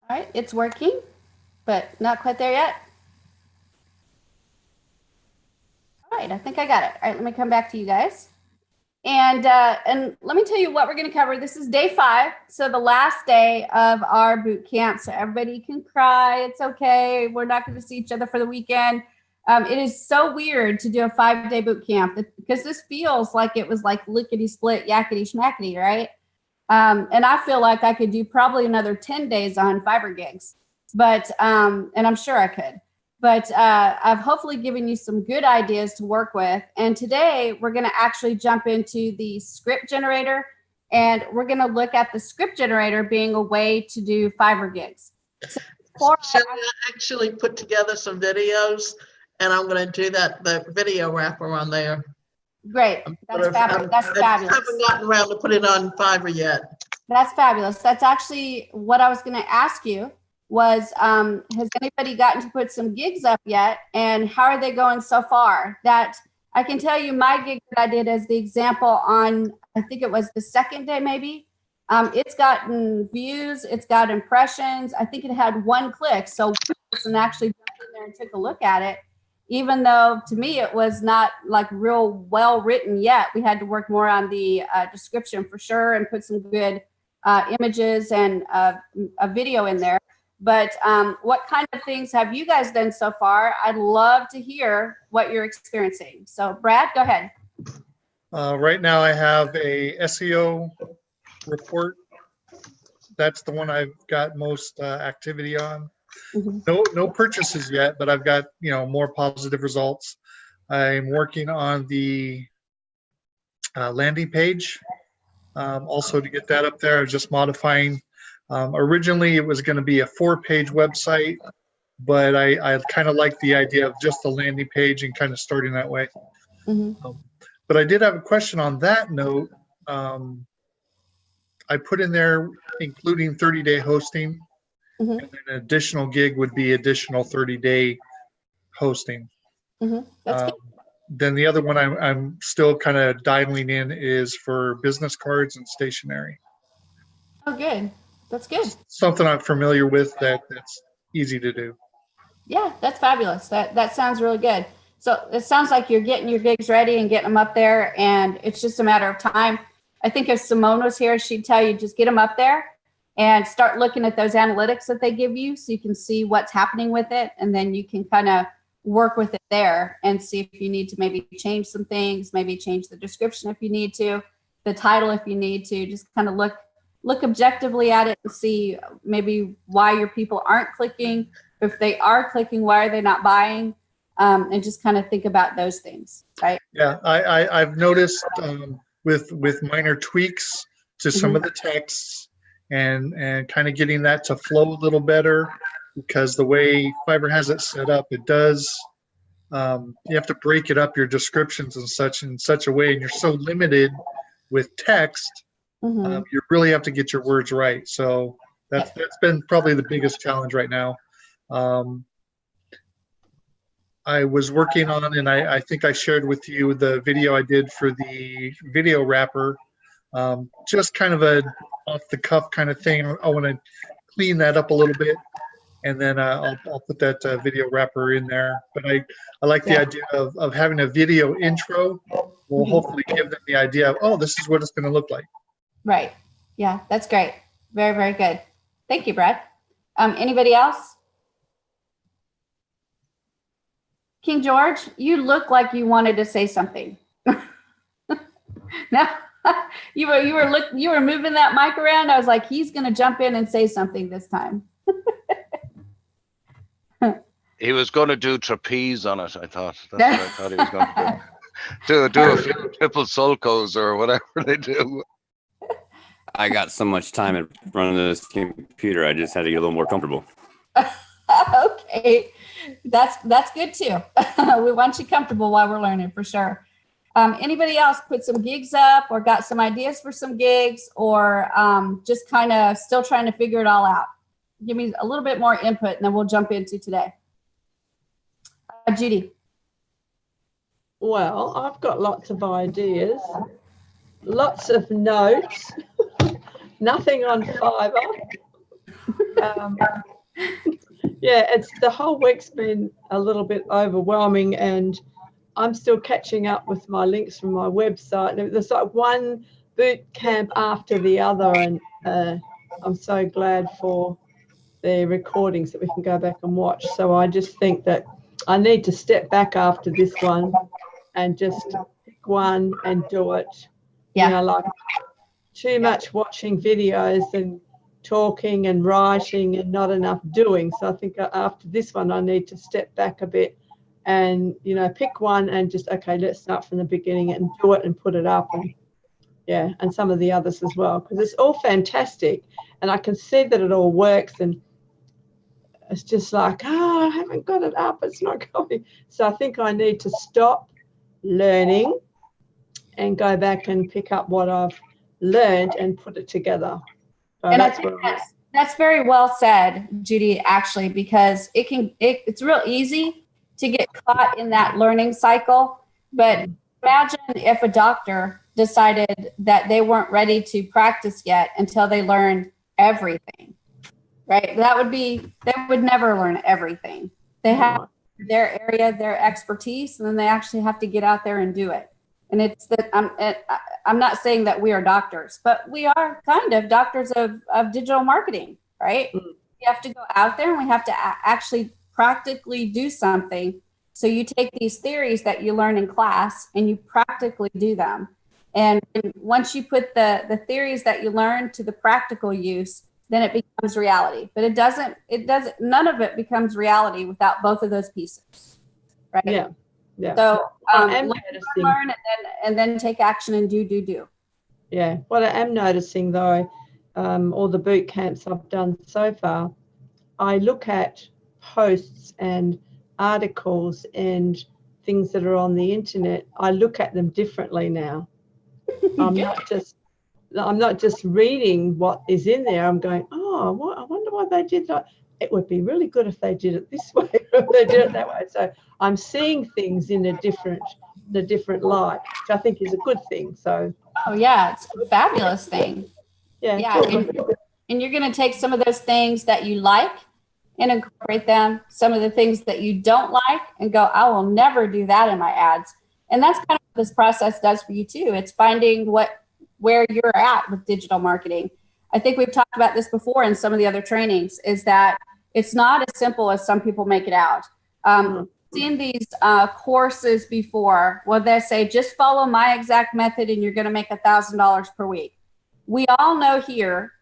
All right, it's working, but not quite there yet. All right, I think I got it. All right, let me come back to you guys. And let me tell you what we're going to cover. This is day 5, so the last day of our boot camp. So everybody can cry. It's okay. We're not going to see each other for the weekend. It is so weird to do a 5-day boot camp because this feels like it was like lickety split, yakety schmackety, right? And I feel like I could do probably another 10 days on Fiverr gigs, but and I'm sure I could. But I've hopefully given you some good ideas to work with. And today we're going to actually jump into the script generator, and we're going to look at the script generator being a way to do Fiverr gigs. So Shelley, I actually put together some videos, and I'm going to do the video wrapper on there. Great. That's fabulous. That's fabulous. I haven't gotten around to put it on Fiverr yet. That's fabulous. That's actually what I was going to ask you was, has anybody gotten to put some gigs up yet? And how are they going so far? That I can tell you my gig that I did as the example on, I think it was the second day maybe. It's gotten views. It's got impressions. I think it had 1 click. So one person actually jumped in there and took a look at it. Even though to me it was not like real well written yet. We had to work more on the description for sure and put some good images and a video in there. But what kind of things have you guys done so far? I'd love to hear what you're experiencing. So Brad, go ahead. Right now I have a SEO report. That's the one I've got most activity on. No purchases yet, but I've got, more positive results. I'm working on the landing page also to get that up there. I was just modifying. Originally, it was going to be a 4-page website, but I kind of like the idea of just the landing page and kind of starting that way. But I did have a question on that note. I put in there including 30-day hosting. And an additional gig would be additional 30-day hosting. That's good. Then the other one I'm still kind of dialing in is for business cards and stationery. Oh, good. That's good. Something I'm familiar with that's easy to do. Yeah, that's fabulous. That sounds really good. So it sounds like you're getting your gigs ready and getting them up there, and it's just a matter of time. I think if Simone was here, she'd tell you just get them up there and start looking at those analytics that they give you so you can see what's happening with it. And then you can kind of work with it there and see if you need to maybe change some things, maybe change the description if you need to, the title if you need to, just kind of look objectively at it and see maybe why your people aren't clicking. If they are clicking, why are they not buying? And just kind of think about those things, right? Yeah, I've noticed with minor tweaks to some of the texts, and kind of getting that to flow a little better, because the way Fiverr has it set up, it does, you have to break it up, your descriptions and such in such a way, and you're so limited with text, you really have to get your words right. So that's been probably the biggest challenge right now. I was working on, and I think I shared with you the video I did for the video wrapper, just kind of a off the cuff kind of thing. I want to clean that up a little bit, and then I'll put that video wrapper in there. But I like the idea of having a video intro. Will hopefully give them the idea of, oh, this is what it's going to look like. Right. Yeah, that's great. Very, very good. Thank you, Brad. Anybody else? King George, you look like you wanted to say something. No. You were moving that mic around. I was like, he's going to jump in and say something this time. He was going to do trapeze on it. I thought that's what I thought he was going to do a few triple sulcos or whatever they do. I got so much time in front of this computer. I just had to get a little more comfortable. Okay, that's good too. We want you comfortable while we're learning, for sure. Anybody else put some gigs up or got some ideas for some gigs, or just kind of still trying to figure it all out? Give me a little bit more input and then we'll jump into today. Judy. Well, I've got lots of ideas, lots of notes, nothing on Fiverr. Um, yeah, it's the whole week's been a little bit overwhelming, and I'm still catching up with my links from my website. And there's like one boot camp after the other, and I'm so glad for the recordings that we can go back and watch. So I just think that I need to step back after this one and just pick one and do it. Yeah. You know, like too much watching videos and talking and writing and not enough doing. So I think after this one, I need to step back a bit and, you know, pick one and just, okay, let's start from the beginning and do it and put it up. And yeah, and some of the others as well, because it's all fantastic. And I can see that it all works, and it's just like, oh, I haven't got it up. It's not going. So I think I need to stop learning and go back and pick up what I've learned and put it together. So And I think that's very well said, Judy, actually, because it's real easy to get caught in that learning cycle. But imagine if a doctor decided that they weren't ready to practice yet until they learned everything, right? They would never learn everything. They have their area, their expertise, and then they actually have to get out there and do it. And it's that I'm not saying that we are doctors, but we are kind of doctors of digital marketing, right? We have to go out there and we have to actually practically do something. So you take these theories that you learn in class and you practically do them. And once you put the theories that you learn to the practical use, then it becomes reality. But none of it becomes reality without both of those pieces, right? Yeah. Yeah. So learn and then take action and do. Yeah. What I am noticing though, all the boot camps I've done so far, I look at posts and articles and things that are on the internet. I look at them differently now. I'm not just reading what is in there. I'm going, oh, I wonder why they did that. It would be really good if they did it this way, or if they did it that way. So I'm seeing things in a different light, which I think is a good thing. So yeah, it's a fabulous thing. Yeah. And you're going to take some of those things that you like and incorporate them, some of the things that you don't like, and go, I will never do that in my ads. And that's kind of what this process does for you too. It's finding where you're at with digital marketing. I think we've talked about this before in some of the other trainings, is that it's not as simple as some people make it out. Seen these courses before where they say, just follow my exact method and you're going to make $1,000 per week. We all know here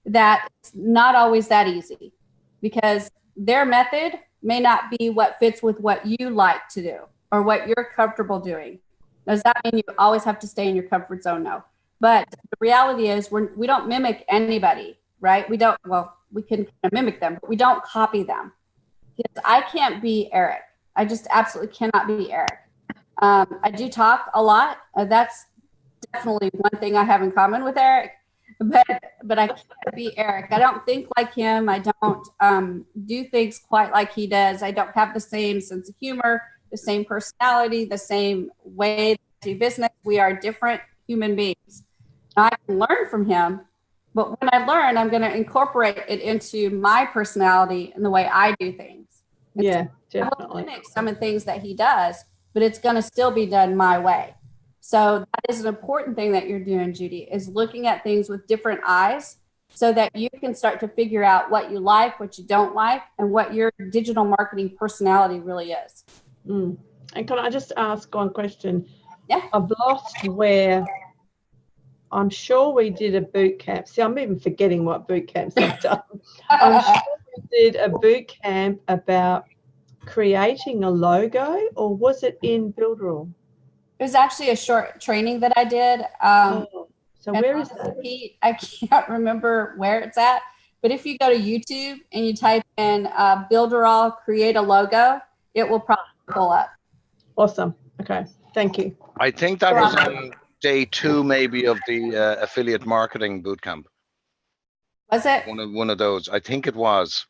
that it's not always that easy, because their method may not be what fits with what you like to do or what you're comfortable doing. Does that mean you always have to stay in your comfort zone? No. But the reality is we don't mimic anybody, right? We can kind of mimic them, but we don't copy them. Because I can't be Eric. I just absolutely cannot be Eric. I do talk a lot. That's definitely one thing I have in common with Eric, but I can't be Eric. I don't think like him. I don't do things quite like he does. I don't have the same sense of humor, the same personality, the same way to do business. We are different human beings. I can learn from him, but when I learn, I'm going to incorporate it into my personality and the way I do things. Yeah, definitely. Mimic some of the things that he does, but it's going to still be done my way. So that is an important thing that you're doing, Judy, is looking at things with different eyes so that you can start to figure out what you like, what you don't like, and what your digital marketing personality really is. And can I just ask one question? Yeah. I've lost where I'm sure we did a boot camp. See, I'm even forgetting what boot camps I've done. I'm sure we did a boot camp about creating a logo, or was it in Builderall? It was actually a short training that I did. So where is that? I can't remember where it's at, but if you go to YouTube and you type in Builderall create a logo, it will probably pull up. Awesome. Okay. Thank you. I think that was on day 2, maybe, of the affiliate marketing bootcamp. Was it? One of those. I think it was.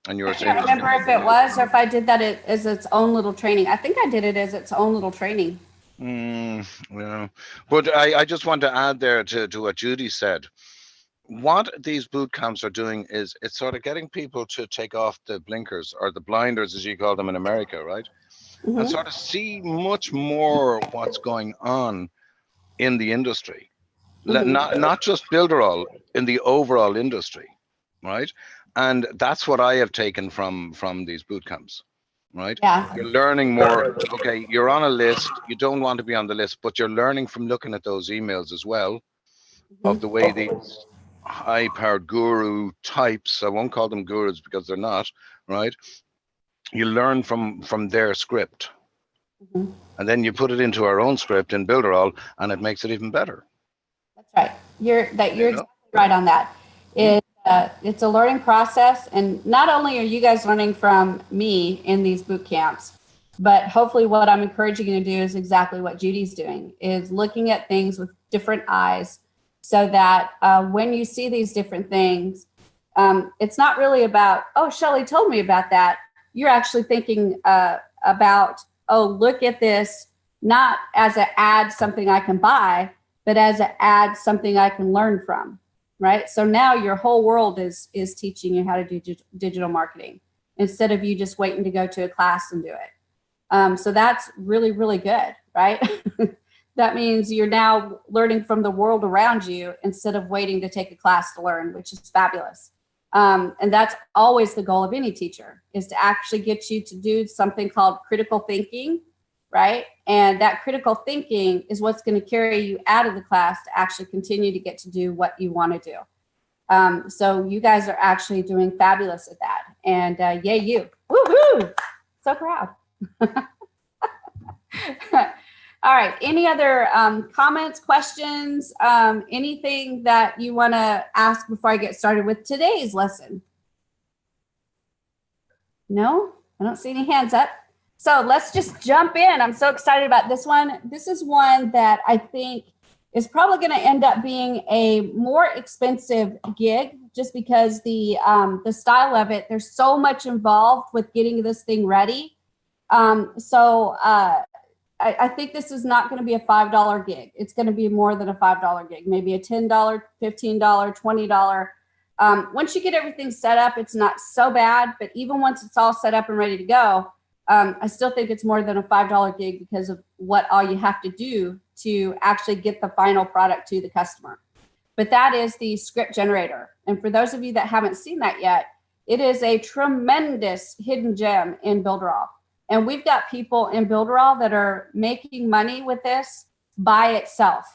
And you were saying. I can't remember if it was or if I did that as its own little training. I think I did it as its own little training. Yeah. But I just want to add there to what Judy said. what these boot camps are doing is it's sort of getting people to take off the blinkers or the blinders, as you call them in America, right? And sort of see much more what's going on in the industry. Not just Builderall, in the overall industry, right? And that's what I have taken from these boot camps, right? Yeah. You're learning more. Okay, you're on a list. You don't want to be on the list, but you're learning from looking at those emails as well, of the way these high-powered guru types, I won't call them gurus because they're not, right? You learn from their script. And then you put it into our own script in Builderall, and it makes it even better. That's right. You're exactly right on that. It's a learning process, and not only are you guys learning from me in these boot camps, but hopefully what I'm encouraging you to do is exactly what Judy's doing, is looking at things with different eyes, so that when you see these different things, it's not really about, oh, Shelley told me about that. You're actually thinking about, oh, look at this, not as an ad, something I can buy, but as an ad, something I can learn from, right? So now your whole world is teaching you how to do digital marketing instead of you just waiting to go to a class and do it. So that's really, really good, right? That means you're now learning from the world around you instead of waiting to take a class to learn, which is fabulous. And that's always the goal of any teacher, is to actually get you to do something called critical thinking, right? And that critical thinking is what's going to carry you out of the class to actually continue to get to do what you want to do. So you guys are actually doing fabulous at that. And yay, you. Woohoo! So proud. All right. Any other comments, questions, anything that you want to ask before I get started with today's lesson? No, I don't see any hands up. So let's just jump in. I'm so excited about this one. This is one that I think is probably going to end up being a more expensive gig, just because the style of it, there's so much involved with getting this thing ready. I think this is not going to be a $5 gig. It's going to be more than a $5 gig, maybe a $10, $15, $20. Once you get everything set up, it's not so bad. But even once it's all set up and ready to go, I still think it's more than a $5 gig because of what all you have to do to actually get the final product to the customer. But that is the script generator. And for those of you that haven't seen that yet, it is a tremendous hidden gem in Builderall. And we've got people in Builderall that are making money with this by itself,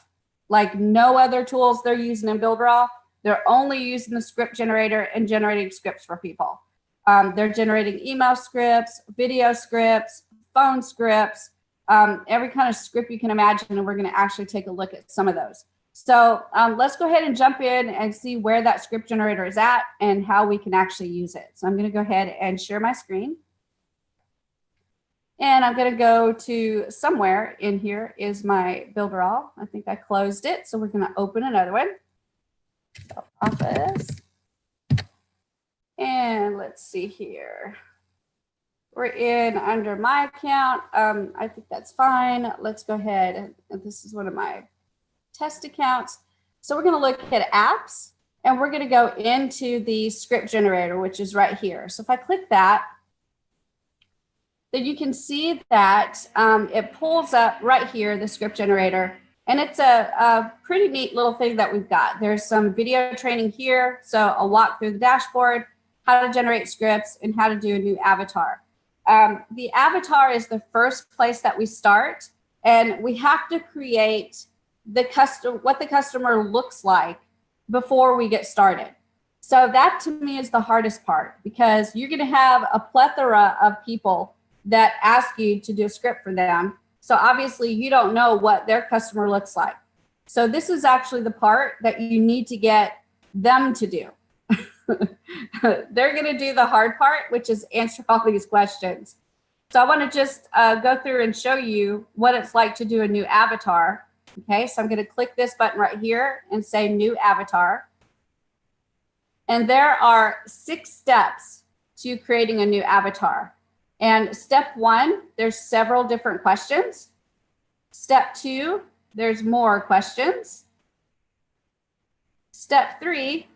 like no other tools they're using in Builderall. They're only using the script generator and generating scripts for people. They're generating email scripts, video scripts, phone scripts, every kind of script you can imagine. And we're going to actually take a look at some of those. So let's go ahead and jump in and see where that script generator is at and how we can actually use it. So I'm going to go ahead and share my screen. And I'm going to go to somewhere in here is my Builderall. I think I closed it. So we're going to open another one. So Office. And let's see here. We're in under my account. I think that's fine. Let's go ahead. This is one of my test accounts. So we're going to look at apps, and we're going to go into the script generator, which is right here. So if I click that, then you can see that it pulls up right here, the script generator. And it's a pretty neat little thing that we've got. There's some video training here. So I'll walk through the dashboard, how to generate scripts, and how to do a new avatar. The avatar is the first place that we start. And we have to create what the customer looks like before we get started. So that to me is the hardest part, because you're going to have a plethora of people that ask you to do a script for them. So obviously you don't know what their customer looks like. So this is actually the part that you need to get them to do. They're going to do the hard part, which is answer all these questions. So I want to just go through and show you what it's like to do a new avatar. Okay, so I'm going to click this button right here and say new avatar. And there are 6 steps to creating a new avatar. And step 1, there's several different questions. Step 2, there's more questions. Step 3,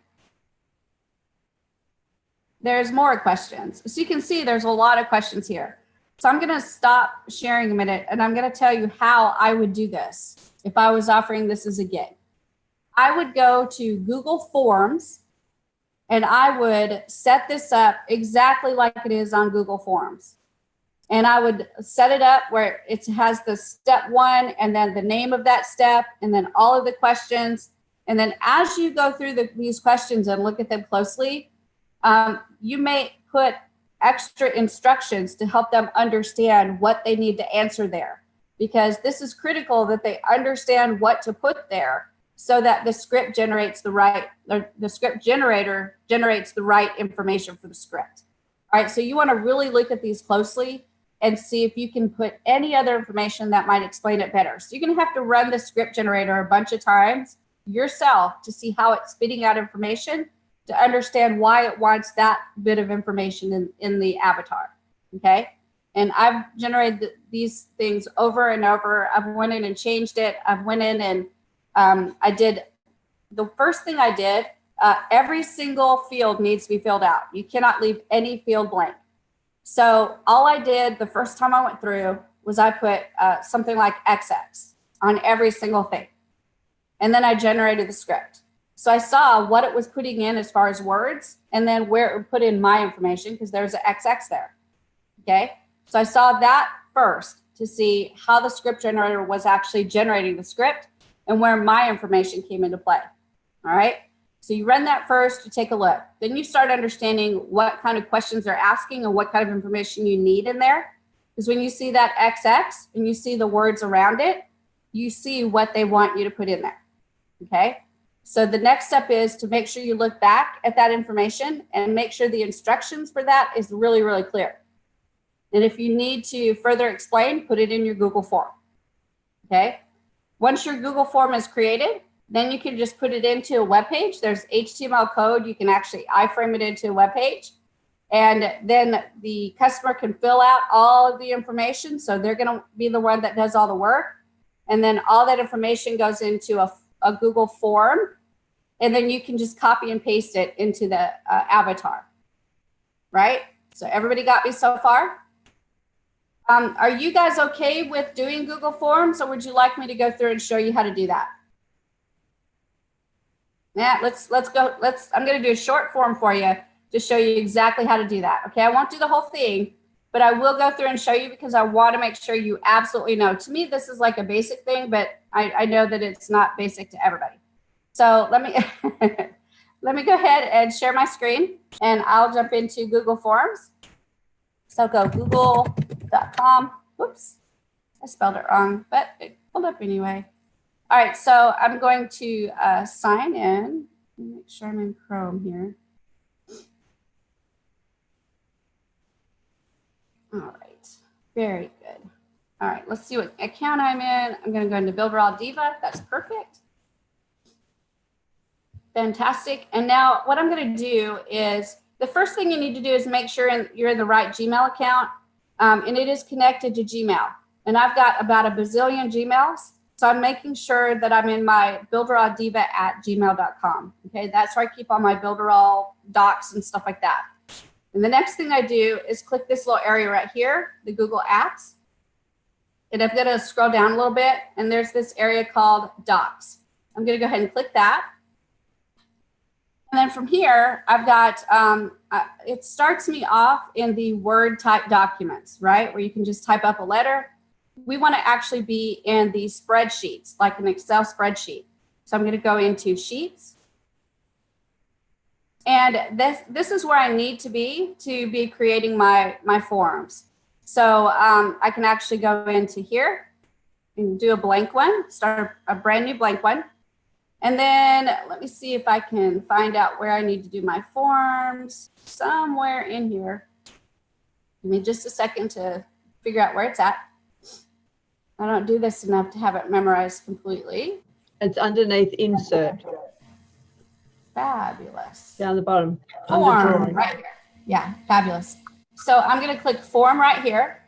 there's more questions. So you can see there's a lot of questions here. So I'm going to stop sharing a minute and I'm going to tell you how I would do this if I was offering this as a gig. I would go to Google Forms and I would set this up exactly like it is on Google Forms. And I would set it up where it has the step 1 and then the name of that step and then all of the questions. And then as you go through these questions and look at them closely, you may put extra instructions to help them understand what they need to answer there, because this is critical that they understand what to put there so that the script generates the script generator generates the right information for the script. All right, so you want to really look at these closely and see if you can put any other information that might explain it better. So you're going to have to run the script generator a bunch of times yourself to see how it's spitting out information to understand why it wants that bit of information in the avatar, okay? And I've generated these things over and over. I've went in and changed it. I've went in and I did, the first thing I did, every single field needs to be filled out. You cannot leave any field blank. So all I did the first time I went through was I put something like XX on every single thing. And then I generated the script. So I saw what it was putting in as far as words and then where it would put in my information because there's an XX there, okay? So I saw that first to see how the script generator was actually generating the script and where my information came into play, all right? So you run that first to take a look. Then you start understanding what kind of questions they're asking and what kind of information you need in there. Because when you see that XX and you see the words around it, you see what they want you to put in there, okay? So the next step is to make sure you look back at that information and make sure the instructions for that is really, really clear. And if you need to further explain, put it in your Google form, okay? Once your Google form is created, then you can just put it into a web page. There's HTML code. You can actually iframe it into a web page. And then the customer can fill out all of the information. So they're going to be the one that does all the work. And then all that information goes into a Google form. And then you can just copy and paste it into the avatar, right? So everybody got me so far? Are you guys okay with doing Google Forms, or would you like me to go through and show you how to do that? Yeah, let's go. I'm going to do a short form for you to show you exactly how to do that. Okay, I won't do the whole thing, but I will go through and show you because I want to make sure you absolutely know. To me, this is like a basic thing, but I know that it's not basic to everybody. So let me let me go ahead and share my screen, and I'll jump into Google Forms. So go google.com. Whoops, I spelled it wrong, but it pulled up anyway. All right, so I'm going to sign in. Make sure I'm in Chrome here. All right, very good. All right, let's see what account I'm in. I'm going to go into Builderall Diva. That's perfect. Fantastic. And now what I'm going to do is the first thing you need to do is make sure you're in the right Gmail account, and it is connected to Gmail. And I've got about a bazillion Gmails. So I'm making sure that I'm in my builderalldiva@gmail.com. Okay, that's where I keep all my Builderall docs and stuff like that. And the next thing I do is click this little area right here, the Google Apps. And I'm going to scroll down a little bit, and there's this area called Docs. I'm going to go ahead and click that. And then from here, I've got, it starts me off in the Word type documents, right? Where you can just type up a letter. We want to actually be in the spreadsheets, like an Excel spreadsheet. So I'm going to go into Sheets. And this is where I need to be creating my forms. So I can actually go into here and do a blank one, start a brand new blank one. And then let me see if I can find out where I need to do my forms somewhere in here. Give me just a second to figure out where it's at. I don't do this enough to have it memorized completely. It's underneath insert. Fabulous. Down the bottom. Form Under drawing. right here. Yeah, fabulous. So I'm going to click form right here.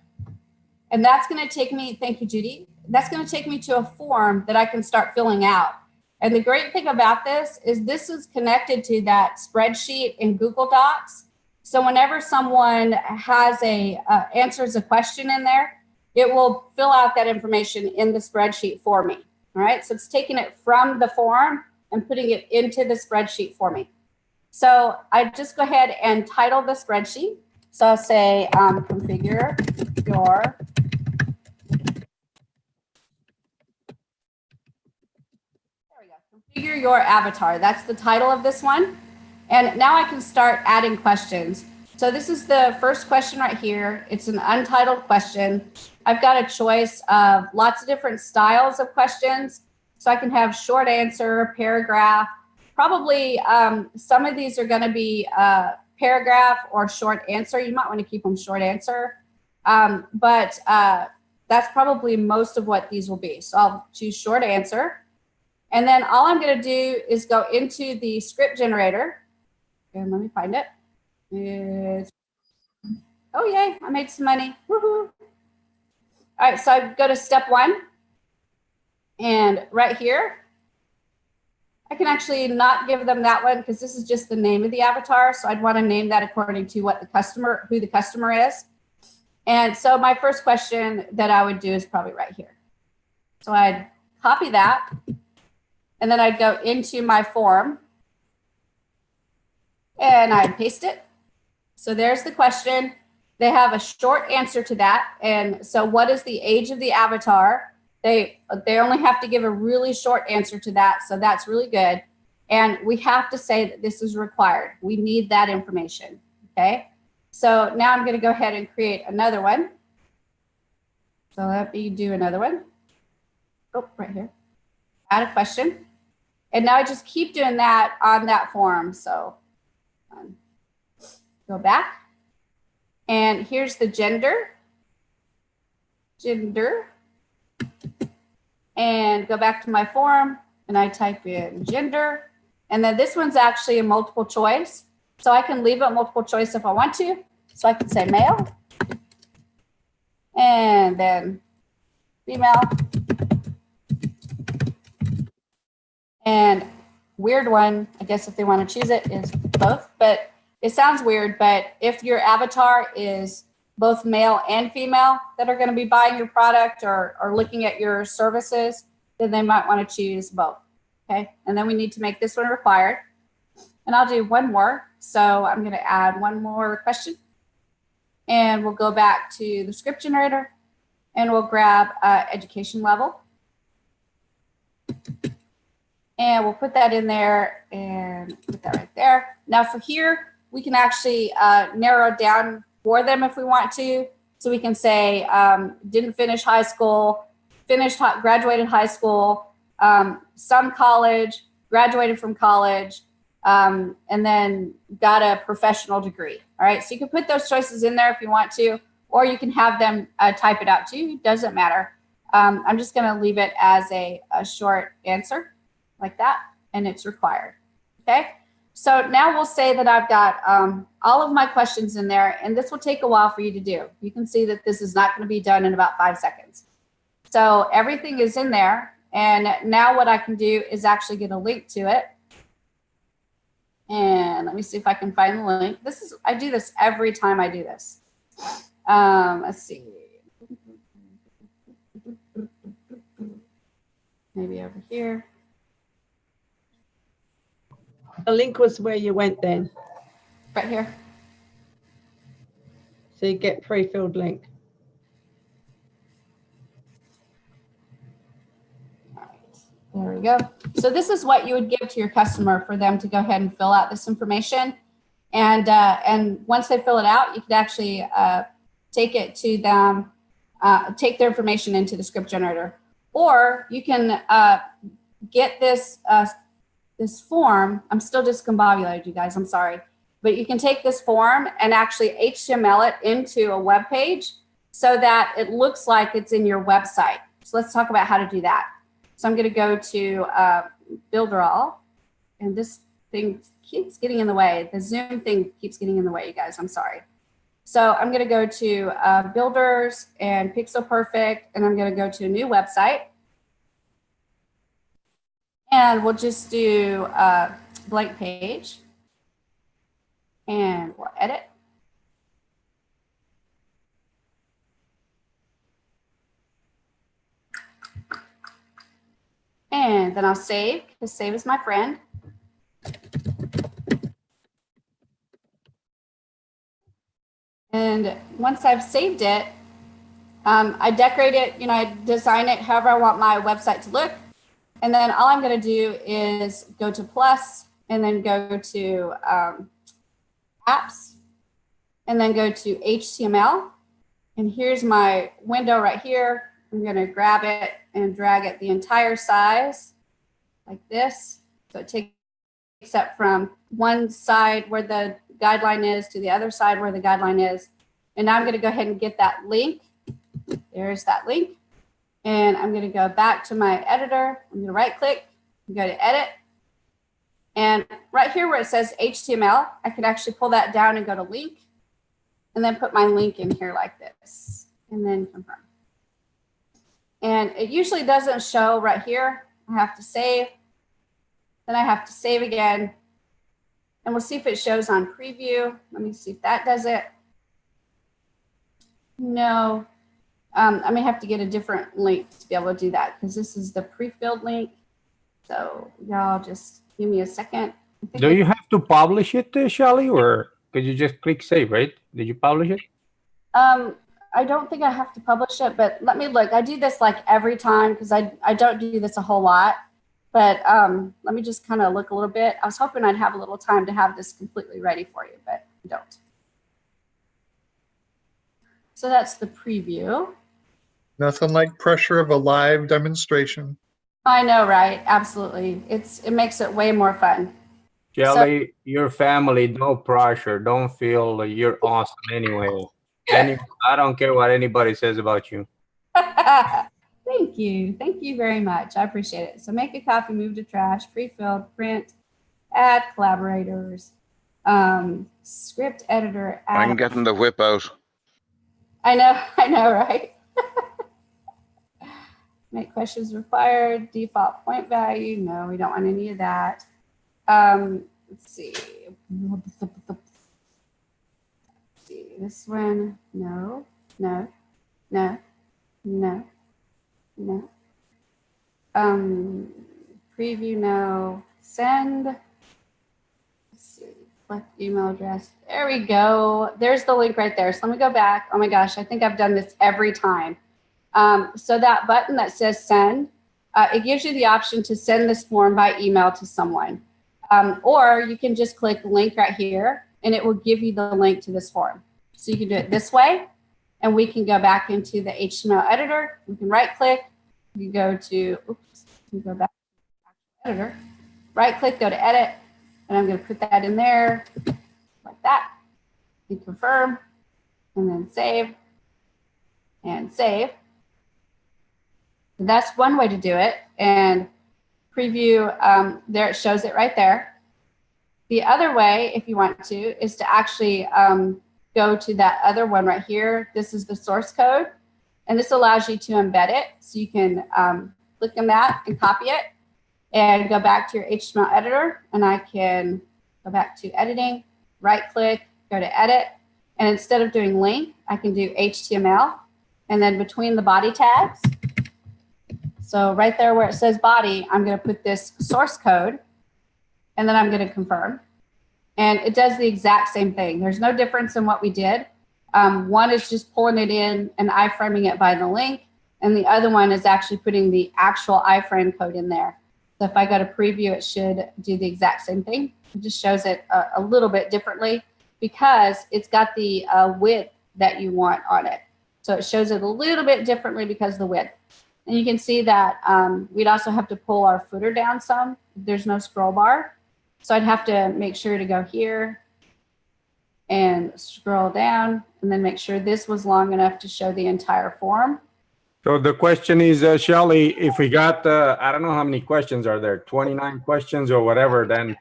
And that's going to take me, thank you, Judy. That's going to take me to a form that I can start filling out. And the great thing about this is connected to that spreadsheet in Google Docs. So whenever someone has answers a question in there, it will fill out that information in the spreadsheet for me. All right, so it's taking it from the form and putting it into the spreadsheet for me. So I just go ahead and title the spreadsheet. So I'll say configure your Configure your avatar. That's the title of this one. And now I can start adding questions. So this is the first question right here. It's an untitled question. I've got a choice of lots of different styles of questions. So I can have short answer, paragraph. Probably some of these are going to be paragraph or short answer. You might want to keep them short answer. But that's probably most of what these will be. So I'll choose short answer. And then all I'm going to do is go into the script generator. And let me find it. Oh, yay, I made some money. Woohoo. All right, so I go to step 1. And right here, I can actually not give them that one because this is just the name of the avatar. So I'd want to name that according to what who the customer is. And so my first question that I would do is probably right here. So I'd copy that. And then I'd go into my form and I'd paste it. So there's the question. They have a short answer to that. And so what is the age of the avatar? They only have to give a really short answer to that. So that's really good. And we have to say that this is required. We need that information. Okay. So now I'm going to go ahead and create another one. So let me do another one. Oh, right here. Add a question. And now I just keep doing that on that form. So go back. And here's the gender. And go back to my form and I type in gender. And then this one's actually a multiple choice. So I can leave it multiple choice if I want to. So I can say male and then female. And weird one, I guess if they want to choose it, is both. But it sounds weird, but if your avatar is both male and female that are going to be buying your product or looking at your services, then they might want to choose both. Okay, and then we need to make this one required. And I'll do one more. So I'm going to add one more question. And we'll go back to the script generator and we'll grab education level. And we'll put that in there and put that right there. Now for here, we can actually narrow down for them if we want to. So we can say didn't finish high school, graduated high school, some college, graduated from college, and then got a professional degree. All right, so you can put those choices in there if you want to, or you can have them type it out too. Doesn't matter. I'm just going to leave it as a short answer like that, and it's required. Okay, so now we'll say that I've got all of my questions in there, and this will take a while for you to do. You can see that this is not going to be done in about 5 seconds. So everything is in there, and now what I can do is actually get a link to it. And let me see if I can find the link. I do this every time I do this. Let's see. Maybe over here. The link was where you went then. Right here. So you get pre-filled link. There we go. So this is what you would give to your customer for them to go ahead and fill out this information. And once they fill it out, you could actually take it to them, take their information into the script generator. Or you can get this this form. I'm still discombobulated, you guys, I'm sorry. But you can take this form and actually HTML it into a web page so that it looks like it's in your website. So let's talk about how to do that. So I'm going to go to Builderall, and this thing keeps getting in the way. The Zoom thing keeps getting in the way, you guys. I'm sorry. So I'm going to go to Builders and Pixel Perfect, and I'm going to go to a new website. And we'll just do a blank page. And we'll edit. And then I'll save, because save is my friend. And once I've saved it, I decorate it, I design it however I want my website to look. And then all I'm going to do is go to plus and then go to apps and then go to HTML. And here's my window right here. I'm going to grab it and drag it the entire size like this. So it takes up from one side where the guideline is to the other side where the guideline is. And now I'm going to go ahead and get that link. There's that link. And I'm going to go back to my editor. I'm going to right click, go to edit. And right here where it says HTML, I can actually pull that down and go to link and then put my link in here like this and then confirm. And it usually doesn't show right here. I have to save. Then I have to save again. And we'll see if it shows on preview. Let me see if that does it. No. I may have to get a different link to be able to do that because this is the pre-filled link. So y'all just give me a second. Do you have to publish it, Shelly, or could you just click save, right? Did you publish it? I don't think I have to publish it, but let me look. I do this like every time because I don't do this a whole lot. But let me just kind of look a little bit. I was hoping I'd have a little time to have this completely ready for you, but I don't. So that's the preview. Nothing like pressure of a live demonstration. I know, right? Absolutely. It makes it way more fun. Shelly, your family, no pressure. Don't feel like you're awesome anyway. I don't care what anybody says about you. Thank you. Thank you very much. I appreciate it. So make a copy, move to trash, pre-filled, print, add collaborators, script editor. Add. I'm getting the whip out. I know, right? Make questions required, default point value. No, we don't want any of that. Let's see. This one, no. Preview, no. Send. Let's see. Select email address. There we go. There's the link right there. So let me go back. Oh my gosh, I think I've done this every time. So that button that says send, it gives you the option to send this form by email to someone. Or you can just click link right here and it will give you the link to this form. So you can do it this way and we can go back into the HTML editor. We can right click, you go to, go back to the editor, right click, go to edit, and I'm going to put that in there like that and confirm and then save and save. That's one way to do it. And preview, there it shows it right there. The other way, if you want to, is to actually go to that other one right here. This is the source code. And this allows you to embed it. So you can click on that and copy it and go back to your HTML editor. And I can go back to editing, right click, go to edit. And instead of doing link, I can do HTML. And then between the body tags, so right there where it says body, I'm going to put this source code, and then I'm going to confirm. And it does the exact same thing. There's no difference in what we did. One is just pulling it in and iframing it by the link, and the other one is actually putting the actual iframe code in there. So if I go to preview, it should do the exact same thing. It just shows it a little bit differently because it's got the width that you want on it. So it shows it a little bit differently because of the width. And you can see that we'd also have to pull our footer down some. There's no scroll bar. So I'd have to make sure to go here and scroll down and then make sure this was long enough to show the entire form. So the question is, Shelly, if we got, I don't know how many questions are there, 29 questions or whatever, then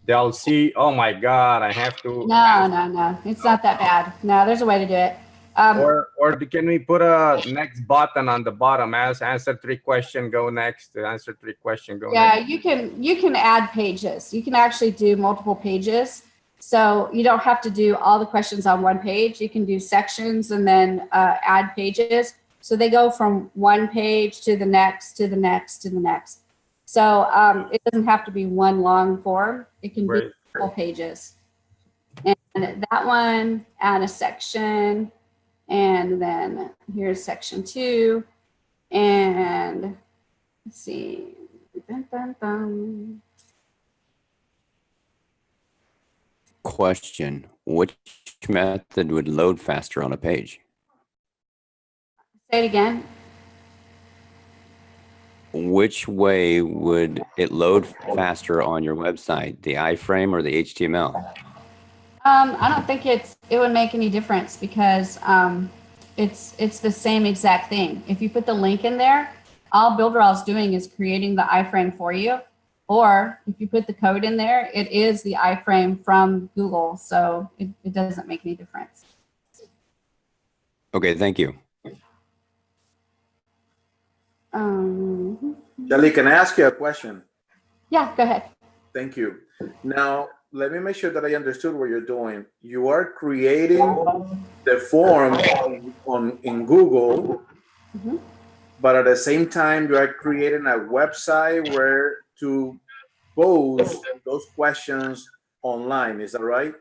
they'll see, oh my God, I have to. No. It's not that bad. No, there's a way to do it. Or can we put a next button on the bottom as answer 3 question, go next, answer 3 question, go Yeah, next? you can add pages. You can actually do multiple pages. So you don't have to do all the questions on one page. You can do sections and then add pages. So they go from one page to the next, to the next, to the next. So it doesn't have to be one long form. It can be multiple pages. And that one, add a section. And then here's section 2. And let's see. Dun, dun, dun. Question: which method would load faster on a page? Say it again. Which way would it load faster on your website, the iframe or the HTML? I don't think it would make any difference because it's the same exact thing. If you put the link in there, all Builderall is doing is creating the iframe for you. Or if you put the code in there, it is the iframe from Google. So it doesn't make any difference. Okay, thank you. Shelly, can I ask you a question? Yeah, go ahead. Thank you. Now, let me make sure that I understood what you're doing. You are creating the form in Google, but at the same time, you are creating a website where to post those questions online. Is that right?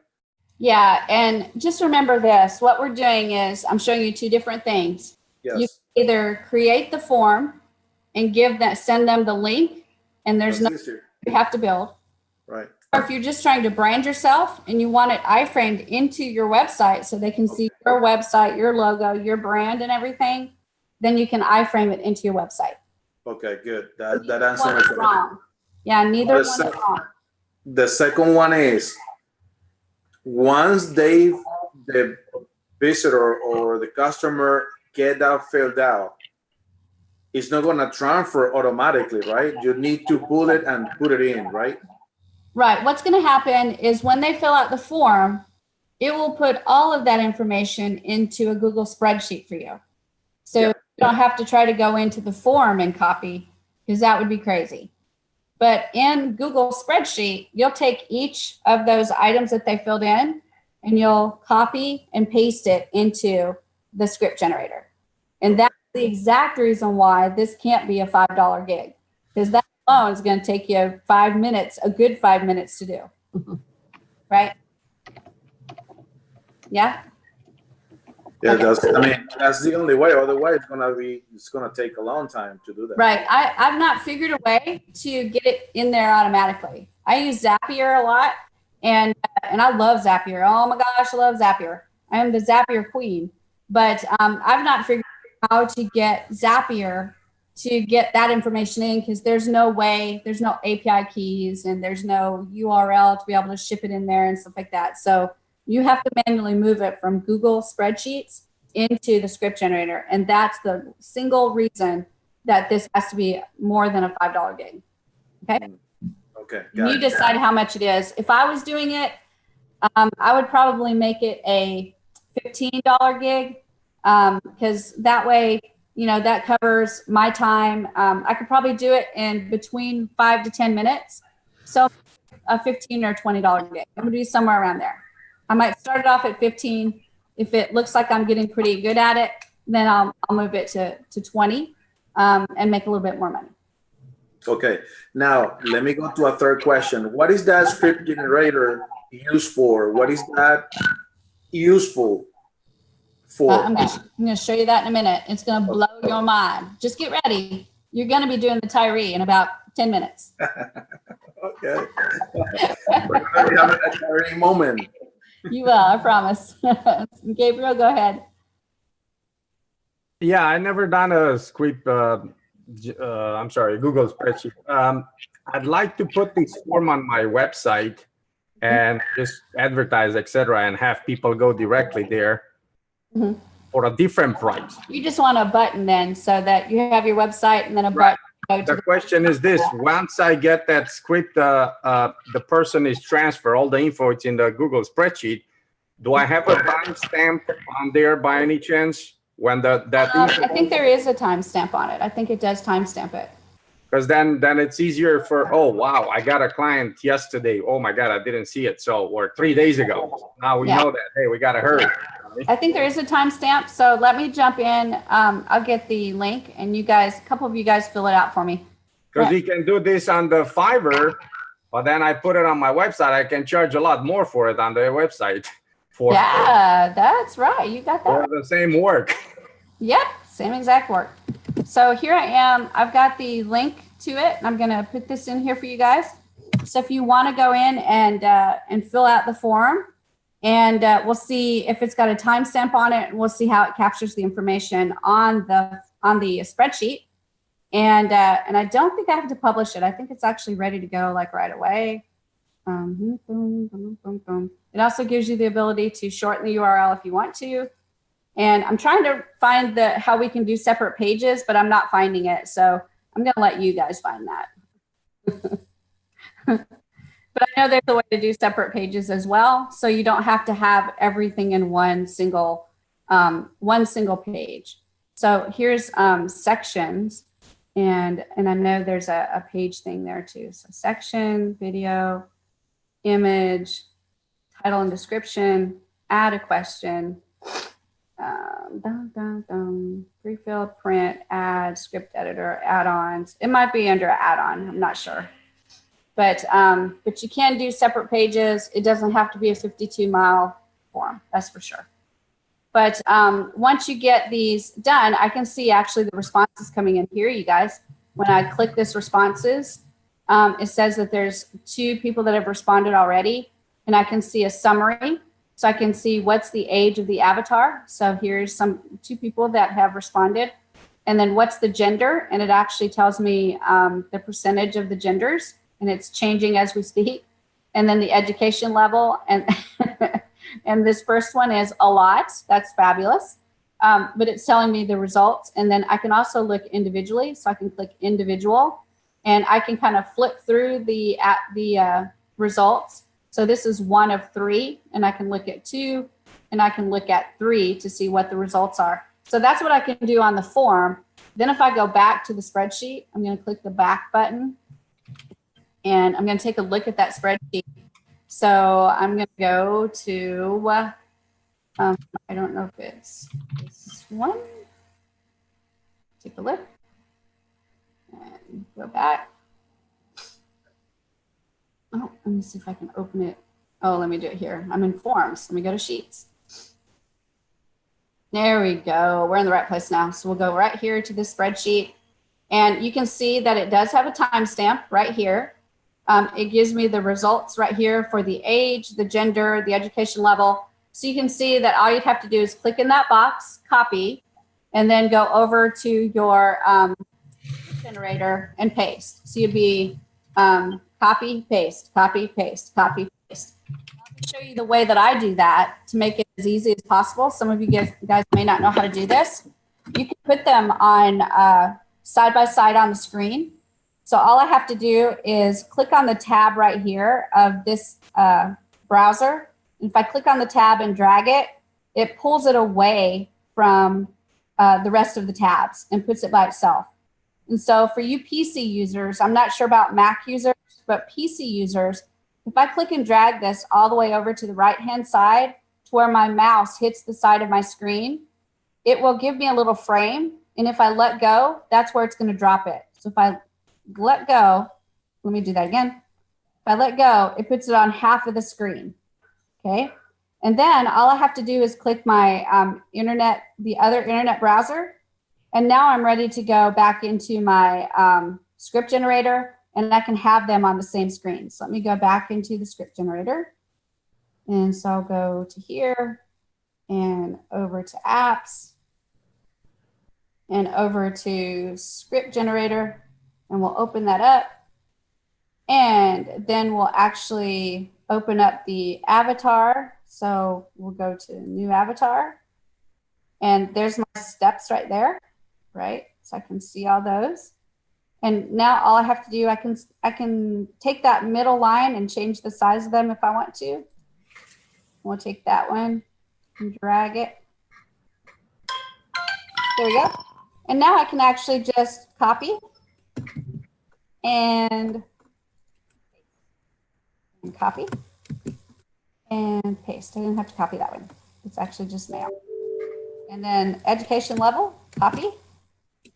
Yeah, and just remember this. What we're doing is I'm showing you 2 different things. Yes. You can either create the form and send them the link, and there's no you have to build. Right. Or if you're just trying to brand yourself and you want it iframed into your website so they can see your website, your logo, your brand and everything, then you can iframe it into your website. Okay, good. That answers it. Wrong. Yeah, neither one is wrong. The second one is once the visitor or the customer get that filled out, it's not going to transfer automatically, right? You need to pull it and put it in, right? Right. What's going to happen is when they fill out the form, it will put all of that information into a Google spreadsheet for you. So you don't have to try to go into the form and copy, because that would be crazy. But in Google spreadsheet, you'll take each of those items that they filled in and you'll copy and paste it into the script generator. And that's the exact reason why this can't be a $5 gig, because that alone is going to take you 5 minutes, a good 5 minutes to do. Right? Yeah. Yeah, that's the only way. Otherwise, it's gonna take a long time to do that. Right. I've not figured a way to get it in there automatically. I use Zapier a lot, and I love Zapier. Oh my gosh, I love Zapier. I am the Zapier queen. But I've not figured out how to get Zapier to get that information in, because there's no way, there's no API keys, and there's no URL to be able to ship it in there and stuff like that. So you have to manually move it from Google spreadsheets into the script generator. And that's the single reason that this has to be more than a $5 gig. Okay. Okay. You decide how much it is. If I was doing it, I would probably make it a $15 gig, because that way, you know, that covers my time. I could probably do it in between 5 to 10 minutes. So a $15 or $20 gig. I'm gonna do somewhere around there. I might start it off at 15. If it looks like I'm getting pretty good at it, then I'll move it to 20 and make a little bit more money. Okay. Now, let me go to a third question. What is that script generator used for? What is that useful for? I'm going to show you that in a minute. It's going to blow your mind. Just get ready. You're going to be doing the Tyree in about 10 minutes. Okay. We're going to be having a Tyree moment. You will, I promise. Gabriel, go ahead. Yeah, I never done a script. I'm sorry, Google spreadsheet. I'd like to put this form on my website and just advertise, etc., and have people go directly there for a different price. You just want a button then, so that you have your website and then a button. The question is this: once I get that script, the person is transferred, all the info it's in the Google spreadsheet. Do I have a timestamp on there by any chance? When I think there is a timestamp on it. I think it does timestamp it. because then it's easier for, oh wow, I got a client yesterday. Oh my God, I didn't see it. So, or 3 days ago. Now we know that, hey, we gotta hurry. I think there is a timestamp. So let me jump in. I'll get the link and you guys, a couple of you guys fill it out for me. Because you can do this on the Fiverr, but then I put it on my website. I can charge a lot more for it on the website. Yeah, that's right. You got that. For the same work. Yep, same exact work. So here I am. I've got the link to it. I'm going to put this in here for you guys. So if you want to go in and fill out the form, and we'll see if it's got a timestamp on it, and we'll see how it captures the information on the spreadsheet. And I don't think I have to publish it. I think it's actually ready to go like right away. Boom, boom, boom, boom, boom. It also gives you the ability to shorten the URL if you want to. And I'm trying to find how we can do separate pages, but I'm not finding it. So I'm going to let you guys find that. But I know there's a way to do separate pages as well. So you don't have to have everything in one single page. So here's sections. And I know there's a page thing there too. So section, video, image, title and description, add a question, pre-filled, print, add, script editor, add-ons. It might be under add-on, I'm not sure. But you can do separate pages. It doesn't have to be a 52-mile form, that's for sure. But once you get these done, I can see actually the responses coming in here, you guys. When I click this responses, it says that there's 2 people that have responded already, and I can see a summary. So I can see what's the age of the avatar. So here's 2 people that have responded. And then what's the gender? And it actually tells me the percentage of the genders, and it's changing as we speak. And then the education level, and and this first one is a lot. That's fabulous. But it's telling me the results. And then I can also look individually. So I can click individual, and I can kind of flip through the results. So this is 1 of 3, and I can look at 2, and I can look at 3 to see what the results are. So that's what I can do on the form. Then if I go back to the spreadsheet, I'm going to click the back button, and I'm going to take a look at that spreadsheet. So I'm going to go to, I don't know if it's this one. Take a look and go back. Oh, let me see if I can open it. Oh, let me do it here. I'm in forms. Let me go to sheets. There we go. We're in the right place now. So we'll go right here to this spreadsheet. And you can see that it does have a timestamp right here. It gives me the results right here for the age, the gender, the education level. So you can see that all you'd have to do is click in that box, copy, and then go over to your generator and paste. So you'd be copy, paste, copy, paste, copy, paste. I'll show you the way that I do that to make it as easy as possible. Some of you guys may not know how to do this. You can put them on side by side on the screen. So all I have to do is click on the tab right here of this browser. And if I click on the tab and drag it, it pulls it away from the rest of the tabs and puts it by itself. And so for you PC users, I'm not sure about Mac users, but PC users, if I click and drag this all the way over to the right-hand side to where my mouse hits the side of my screen, it will give me a little frame. And if I let go, that's where it's going to drop it. So if I let go, let me do that again. If I let go, it puts it on half of the screen. Okay. And then all I have to do is click my the other internet browser. And now I'm ready to go back into my script generator, and I can have them on the same screen. So let me go back into the script generator. And so I'll go to here and over to apps and over to script generator, and we'll open that up. And then we'll actually open up the avatar. So we'll go to new avatar, and there's my steps right there, right? So I can see all those. And now all I have to do, I can take that middle line and change the size of them if I want to. We'll take that one and drag it. There we go. And now I can actually just copy and copy and paste. I didn't have to copy that one. It's actually just mail. And then education level, copy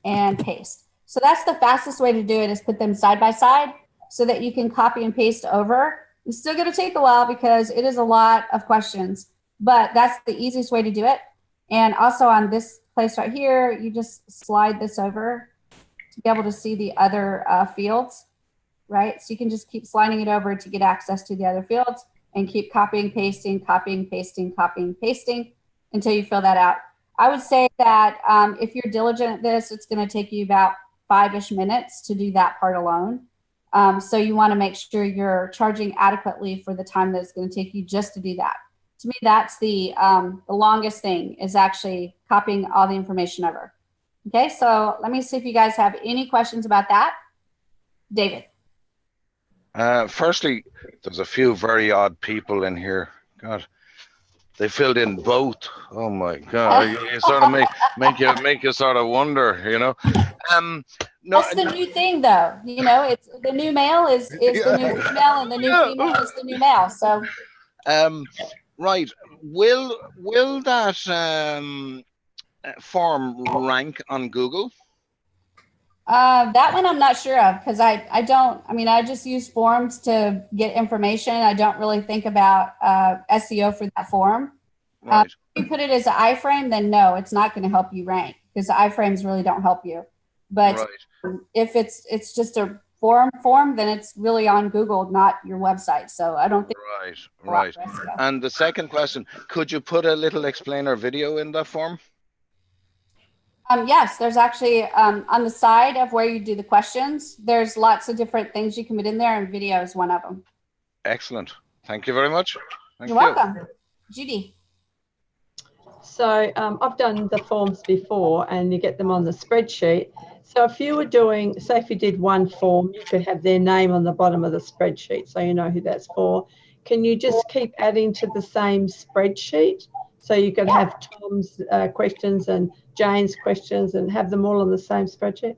and paste. So that's the fastest way to do it, is put them side by side so that you can copy and paste over. It's still going to take a while because it is a lot of questions, but that's the easiest way to do it. And also on this place right here, you just slide this over to be able to see the other fields, right? So you can just keep sliding it over to get access to the other fields and keep copying, pasting, copying, pasting, copying, pasting until you fill that out. I would say that if you're diligent at this, it's going to take you about 5-ish minutes to do that part alone. So you want to make sure you're charging adequately for the time that it's going to take you just to do that. To me, that's the longest thing, is actually copying all the information over. Okay, so let me see if you guys have any questions about that. David. Firstly, there's a few very odd people in here. God, they filled in both. Oh my God, you sort of make you sort of wonder, you know. No, that's the new thing, though. You know, it's the new male is the new female, and the new female is the new male. So, right. Will that form rank on Google? That one I'm not sure of, because I don't. I mean, I just use forms to get information. I don't really think about SEO for that form. Right. If you put it as an iframe, then no, it's not going to help you rank, because the iframes really don't help you. But right. If it's just a form, then it's really on Google, not your website. So I don't think. Right. And the second question: could you put a little explainer video in that form? Yes, there's actually on the side of where you do the questions, there's lots of different things you can put in there, and video is one of them. Excellent. Thank you very much. You're welcome. Judy. So I've done the forms before, and you get them on the spreadsheet. So if you were doing, say if you did one form, you could have their name on the bottom of the spreadsheet so you know who that's for. Can you just keep adding to the same spreadsheet? So you could have Tom's questions and Jane's questions and have them all on the same spreadsheet?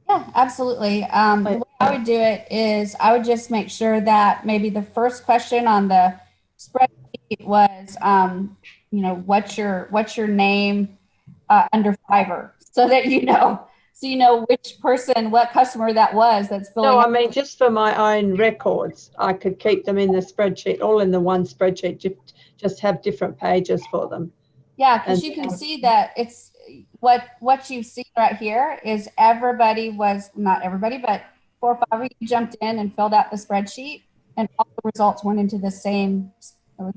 Yeah, absolutely. The way I would do it is I would just make sure that maybe the first question on the spreadsheet was, you know, what's your name under Fiverr, so that you know. So you know which person, what customer that was that's filling. No, I mean, just for my own records, I could keep them in the spreadsheet, all in the one spreadsheet, just have different pages for them. Yeah, because you can see that it's what you see right here is everybody was, not everybody, but 4 or 5 of you jumped in and filled out the spreadsheet, and all the results went into the same.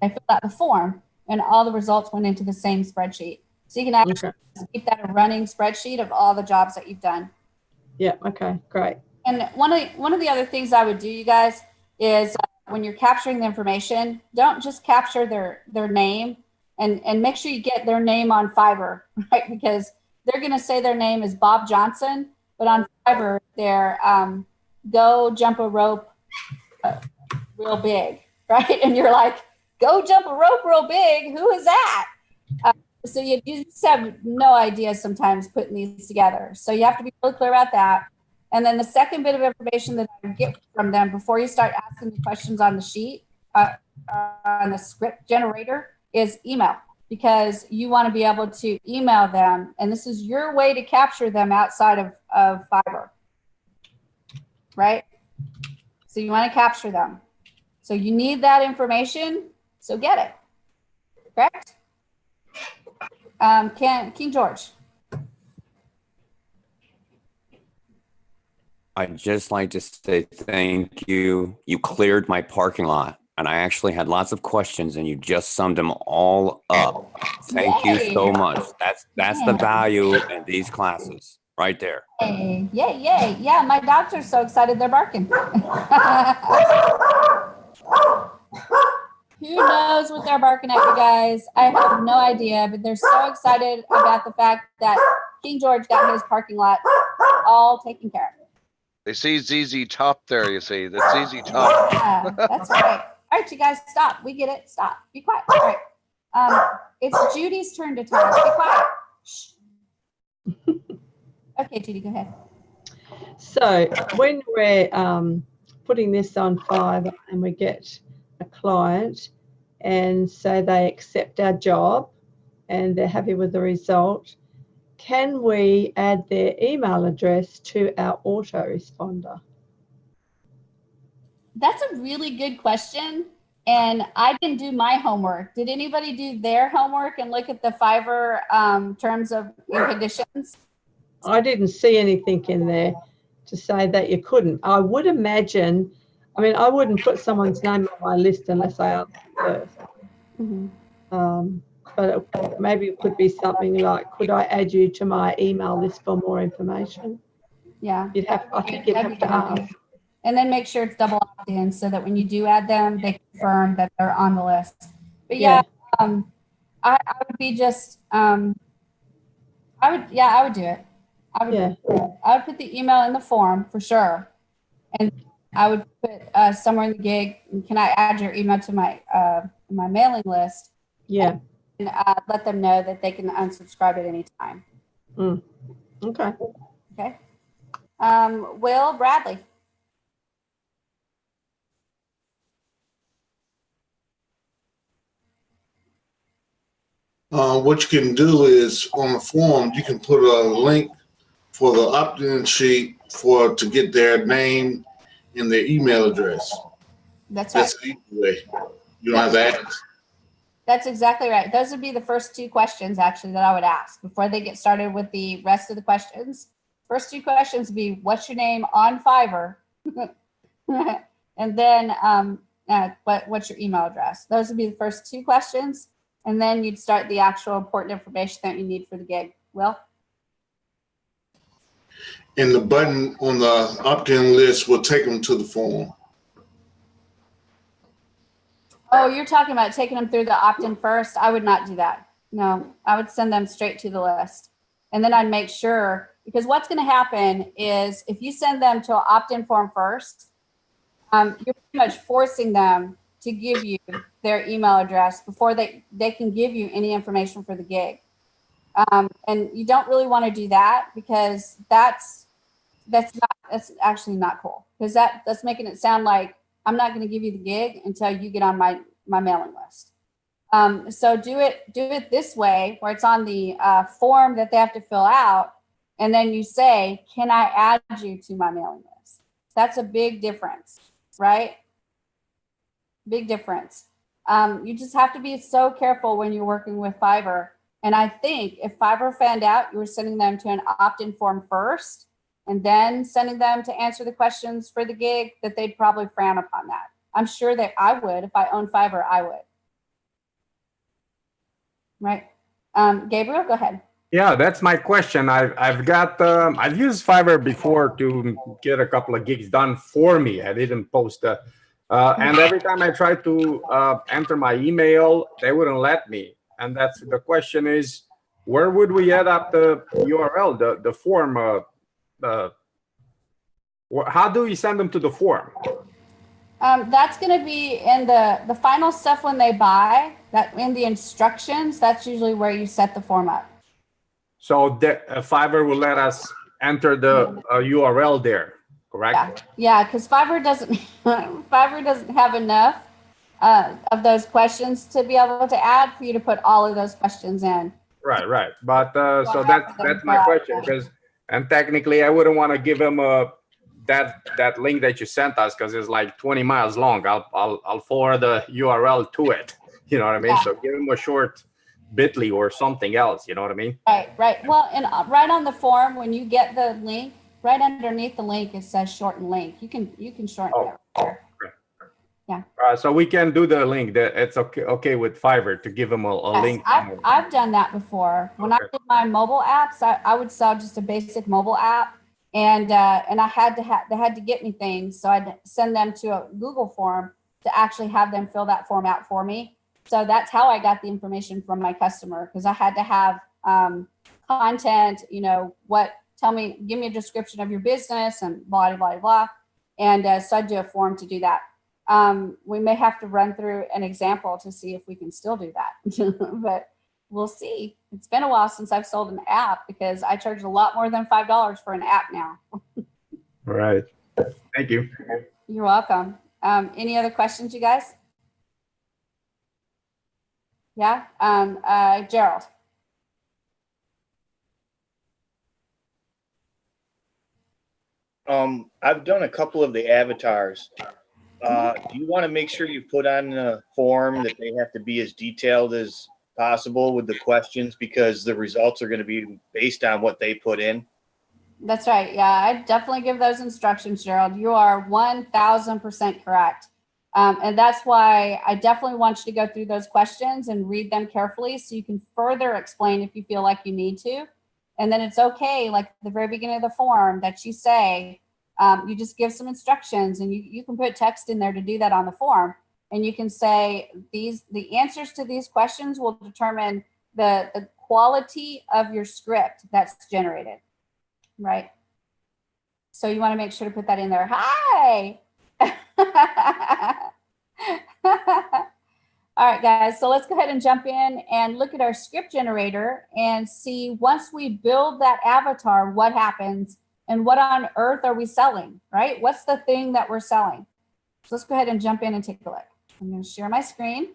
They filled out the form, and all the results went into the same spreadsheet. So you can actually keep that a running spreadsheet of all the jobs that you've done. Yeah. Okay. Great. And one of the other things I would do, you guys, is when you're capturing the information, don't just capture their name, and make sure you get their name on Fiverr, right? Because they're going to say their name is Bob Johnson, but on Fiverr they're go jump a rope real big, right? And you're like, go jump a rope real big. Who is that? So you just have no idea sometimes putting these together. So you have to be really clear about that. And then the second bit of information that I get from them before you start asking the questions on the sheet, on the script generator, is email, because you want to be able to email them. And this is your way to capture them outside of Fiverr, right? So you want to capture them. So you need that information, so get it, correct? King George. I'd just like to say thank you. You cleared my parking lot, and I actually had lots of questions, and you just summed them all up. Thank you so much. That's the value in these classes right there. Yay, yay, yay. Yeah, my dogs are so excited they're barking. Who knows what they're barking at, you guys? I have no idea, but they're so excited about the fact that King George got his parking lot all taken care of. They see ZZ Top there, you see. That's ZZ Top. Yeah, that's right. All right, you guys, stop. We get it. Stop. Be quiet. All right. It's Judy's turn to talk. Be quiet. Shh. Okay, Judy, go ahead. So when we're putting this on Fiverr and we get a client and so they accept our job and they're happy with the result, can we add their email address to our autoresponder? That's a really good question. And I didn't do my homework. Did anybody do their homework and look at the Fiverr terms of and conditions? I didn't see anything in there to say that you couldn't. I would imagine, I mean, I wouldn't put someone's name on my list unless I asked first. But maybe it could be something like, could I add you to my email list for more information? Yeah. I think you'd have to ask. And then make sure it's double opt-in so that when you do add them, they confirm that they're on the list. But yeah, I would be just, I would do it. I would put the email in the form for sure. And I would put somewhere in the gig, can I add your email to my my mailing list? Yeah. And let them know that they can unsubscribe at any time. Okay. Okay. Will Bradley. What you can do is on the form, you can put a link for the opt-in sheet to get their name and their email address. That's right. That's the easy way. You don't have to ask. That's exactly right. Those would be the first two questions actually that I would ask before they get started with the rest of the questions. First two questions would be, what's your name on Fiverr? And then what's your email address? Those would be the first two questions. And then you'd start the actual important information that you need for the gig. Will? And the button on the opt-in list will take them to the form. Oh, you're talking about taking them through the opt-in first? I would not do that. No, I would send them straight to the list. And then I'd make sure, because what's going to happen is if you send them to an opt-in form first, you're pretty much forcing them to give you their email address before they can give you any information for the gig. And you don't really want to do that because that's actually not cool, because that's making it sound like I'm not going to give you the gig until you get on my mailing list. So do it this way, where it's on the form that they have to fill out, and then you say, can I add you to my mailing list? That's a big difference, right? Big difference. You just have to be so careful when you're working with Fiverr. And I think if Fiverr found out you were sending them to an opt-in form first and then sending them to answer the questions for the gig, that they'd probably frown upon that. I'm sure that I would. If I owned Fiverr, I would. Right. Gabriel, go ahead. Yeah, that's my question. I've used Fiverr before to get a couple of gigs done for me. I didn't post and every time I tried to enter my email, they wouldn't let me. And that's the question is, where would we add up the URL, the form? How do we send them to the form? That's going to be in the final stuff when they buy. That in the instructions, that's usually where you set the form up. So Fiverr will let us enter the URL there, correct? Yeah, because Fiverr doesn't have enough of those questions to be able to add for you to put all of those questions in. Right. But so that's my question, because and technically I wouldn't want to give them that link that you sent us because it's like 20 miles long. I'll forward the URL to it. You know what I mean? Yeah. So give them a short bit.ly or something else. You know what I mean? Right. Well, and right on the form, when you get the link, right underneath the link, it says shorten link. You can shorten it. Right. Yeah. So we can do the link. That it's okay with Fiverr to give them a link. I've done that before. When I did my mobile apps, I would sell just a basic mobile app, and I had they had to get me things, so I'd send them to a Google form to actually have them fill that form out for me. So that's how I got the information from my customer, because I had to have content, give me a description of your business and blah, blah, blah. And so I'd do a form to do that. We may have to run through an example to see if we can still do that, but we'll see. It's been a while since I've sold an app because I charge a lot more than $5 for an app now. Right. Thank you. You're welcome. Any other questions, you guys? Yeah, Gerald. I've done a couple of the avatars. Do you want to make sure you put on the form that they have to be as detailed as possible with the questions, because the results are going to be based on what they put in? That's right. Yeah, I definitely give those instructions, Gerald. You are 1000% correct. And that's why I definitely want you to go through those questions and read them carefully so you can further explain if you feel like you need to. And then it's okay, like at the very beginning of the form, that you say, you just give some instructions, and you can put text in there to do that on the form. And you can say the answers to these questions will determine the quality of your script that's generated, right? So you want to make sure to put that in there. Hi. All right, guys, so let's go ahead and jump in and look at our script generator and see, once we build that avatar, what happens and what on earth are we selling, right? What's the thing that we're selling? So let's go ahead and jump in and take a look. I'm going to share my screen.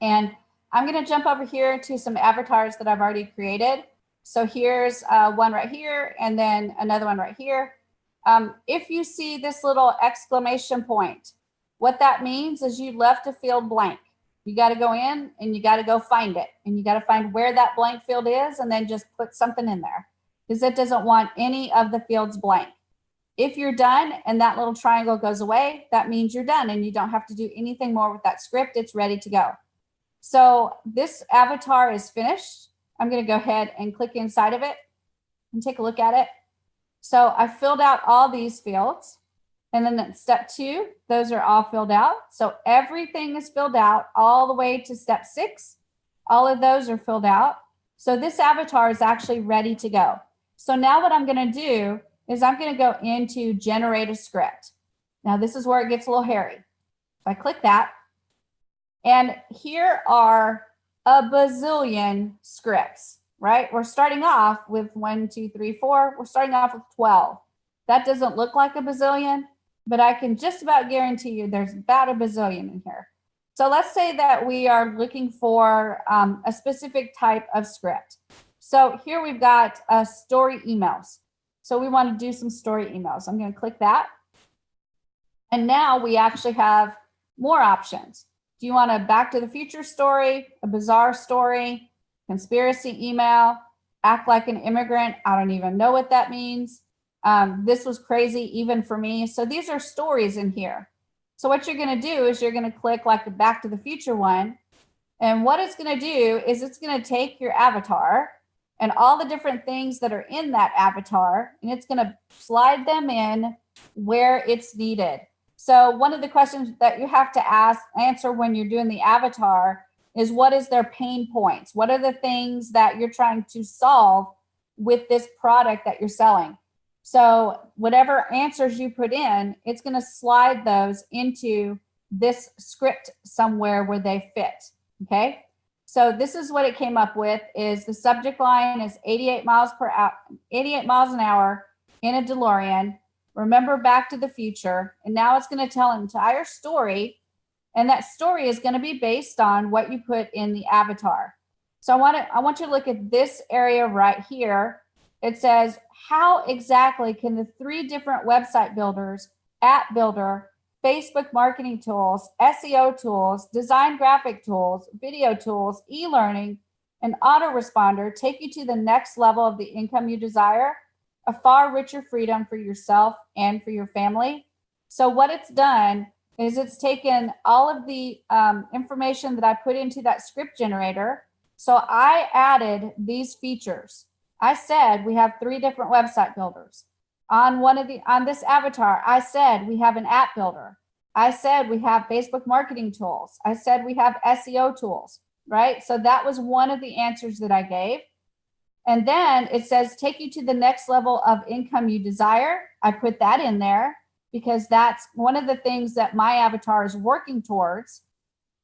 And I'm going to jump over here to some avatars that I've already created. So here's one right here, and then another one right here. If you see this little exclamation point, what that means is you left a field blank. You got to go in and you got to go find it. And you got to find where that blank field is and then just put something in there, because it doesn't want any of the fields blank. If you're done and that little triangle goes away, that means you're done and you don't have to do anything more with that script. It's ready to go. So this avatar is finished. I'm going to go ahead and click inside of it and take a look at it. So I filled out all these fields. And then at step 2, those are all filled out. So everything is filled out all the way to step 6. All of those are filled out. So this avatar is actually ready to go. So now what I'm going to do is I'm going to go into generate a script. Now this is where it gets a little hairy. If I click that, and here are a bazillion scripts, right? We're starting off with 1, 2, 3, 4. We're starting off with 12. That doesn't look like a bazillion, but I can just about guarantee you there's about a bazillion in here. So let's say that we are looking for a specific type of script. So here we've got story emails. So we want to do some story emails. I'm going to click that. And now we actually have more options. Do you want a back to the future story, a bizarre story, conspiracy email, act like an immigrant? I don't even know what that means. This was crazy even for me. So these are stories in here. So what you're going to do is you're going to click like the back to the future one. And what it's going to do is it's going to take your avatar and all the different things that are in that avatar, and it's going to slide them in where it's needed. So one of the questions that you have to answer when you're doing the avatar is, what is their pain points? What are the things that you're trying to solve with this product that you're selling? So whatever answers you put in, it's going to slide those into this script somewhere where they fit. Okay. So this is what it came up with: is the subject line is 88 miles an hour in a DeLorean. Remember Back to the Future. And now it's going to tell an entire story. And that story is going to be based on what you put in the avatar. So I want you to look at this area right here. It says, how exactly can the 3 different website builders, app builder, Facebook marketing tools, SEO tools, design graphic tools, video tools, e-learning, and autoresponder take you to the next level of the income you desire? A far richer freedom for yourself and for your family. So what it's done is it's taken all of the information that I put into that script generator. So I added these features. I said we have 3 different website builders. On this avatar, I said we have an app builder. I said we have Facebook marketing tools. I said we have SEO tools, right? So that was one of the answers that I gave. And then it says, take you to the next level of income you desire. I put that in there. because that's one of the things that my avatar is working towards.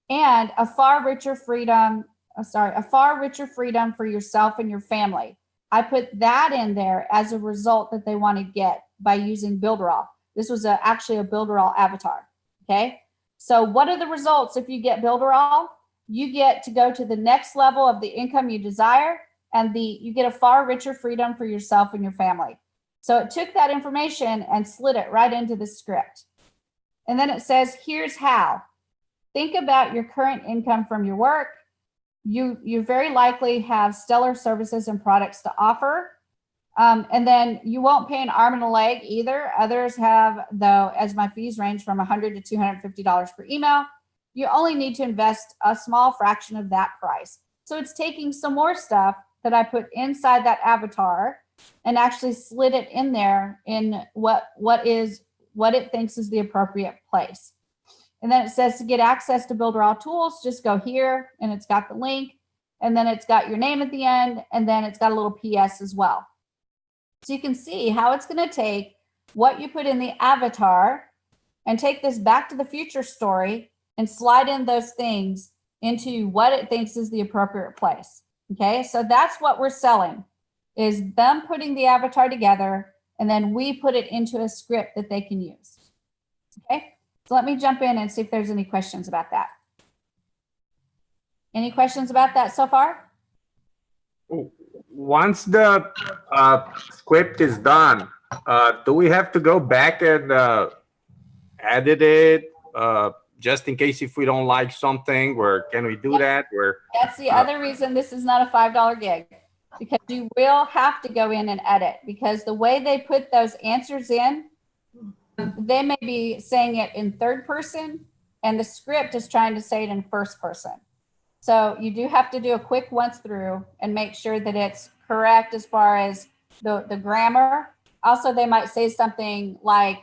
And a far richer freedom for yourself and your family. I put that in there as a result that they want to get by using Builderall. This was actually a Builderall avatar. Okay. So what are the results if you get Builderall? You get to go to the next level of the income you desire, and you get a far richer freedom for yourself and your family. So it took that information and slid it right into the script. And then it says, here's how. Think about your current income from your work. You very likely have stellar services and products to offer. And then you won't pay an arm and a leg either. Others have, though, as my fees range from $100 to $250 per email. You only need to invest a small fraction of that price. So it's taking some more stuff that I put inside that avatar and actually slid it in there in what it thinks is the appropriate place. And then it says to get access to Builderall tools, just go here, and it's got the link, and then it's got your name at the end, and then it's got a little PS as well. So you can see how it's going to take what you put in the avatar and take this Back to the Future story and slide in those things into what it thinks is the appropriate place. Okay, so that's what we're selling, is them putting the avatar together, and then we put it into a script that they can use. Okay, so let me jump in and see if there's any questions about that. Any questions about that so far? Once the script is done, do we have to go back and edit it just in case if we don't like something? Or can we do that? Or that's the other reason this is not a $5 gig, because you will have to go in and edit, because the way they put those answers in, they may be saying it in third person and the script is trying to say it in first person. So you do have to do a quick once through and make sure that it's correct as far as the grammar. Also, they might say something like,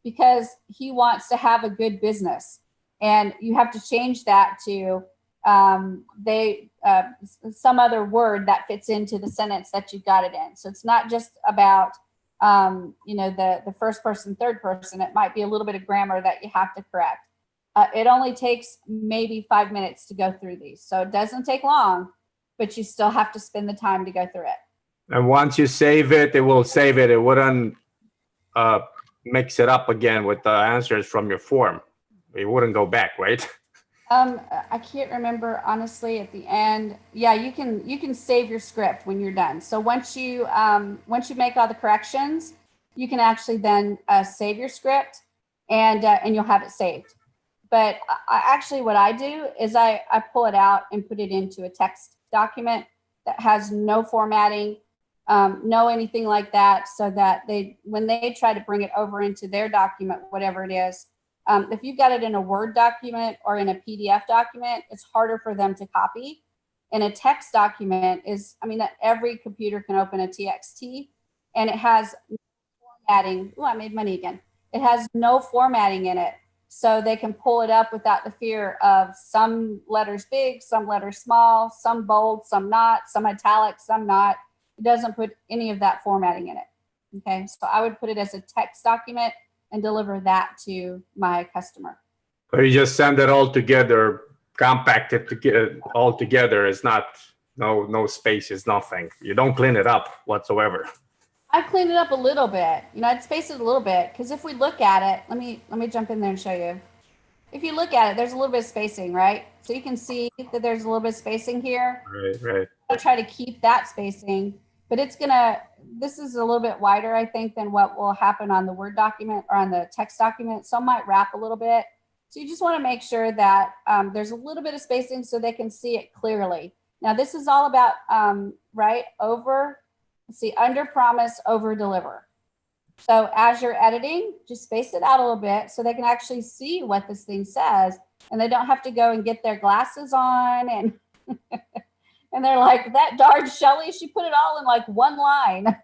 because he wants to have a good business, and you have to change that to some other word that fits into the sentence that you got it in. So it's not just about the first person, third person. It might be a little bit of grammar that you have to correct. It only takes maybe 5 minutes to go through these. So it doesn't take long, but you still have to spend the time to go through it. And once you save it, it will save it. It wouldn't mix it up again with the answers from your form. It wouldn't go back, right? I can't remember honestly at the end. Yeah, you can save your script when you're done. So once you make all the corrections, you can actually then save your script, and you'll have it saved. But what I do is I pull it out and put it into a text document that has no formatting, no anything like that, so that when they try to bring it over into their document, whatever it is, if you've got it in a Word document or in a PDF document, it's harder for them to copy. In a text document that every computer can open a TXT, and it has no formatting. Oh, I made money again. It has no formatting in it. So they can pull it up without the fear of some letters big, some letters small, some bold, some not, some italic, some not. It doesn't put any of that formatting in it. Okay, so I would put it as a text document and deliver that to my customer. Or you just send it all together, compact it to get it all together. It's not no spaces, nothing. You don't clean it up whatsoever. I cleaned it up a little bit. I'd space it a little bit, because if we look at it, let me jump in there and show you. If you look at it, there's a little bit of spacing, right? So you can see that there's a little bit of spacing here. Right. I'll try to keep that spacing, but this is a little bit wider, I think, than what will happen on the Word document or on the text document. Some might wrap a little bit. So you just want to make sure that there's a little bit of spacing so they can see it clearly. Now, this is all about, under promise, over deliver. So as you're editing, just space it out a little bit so they can actually see what this thing says, and they don't have to go and get their glasses on and and they're like, that darn Shelley, she put it all in like one line.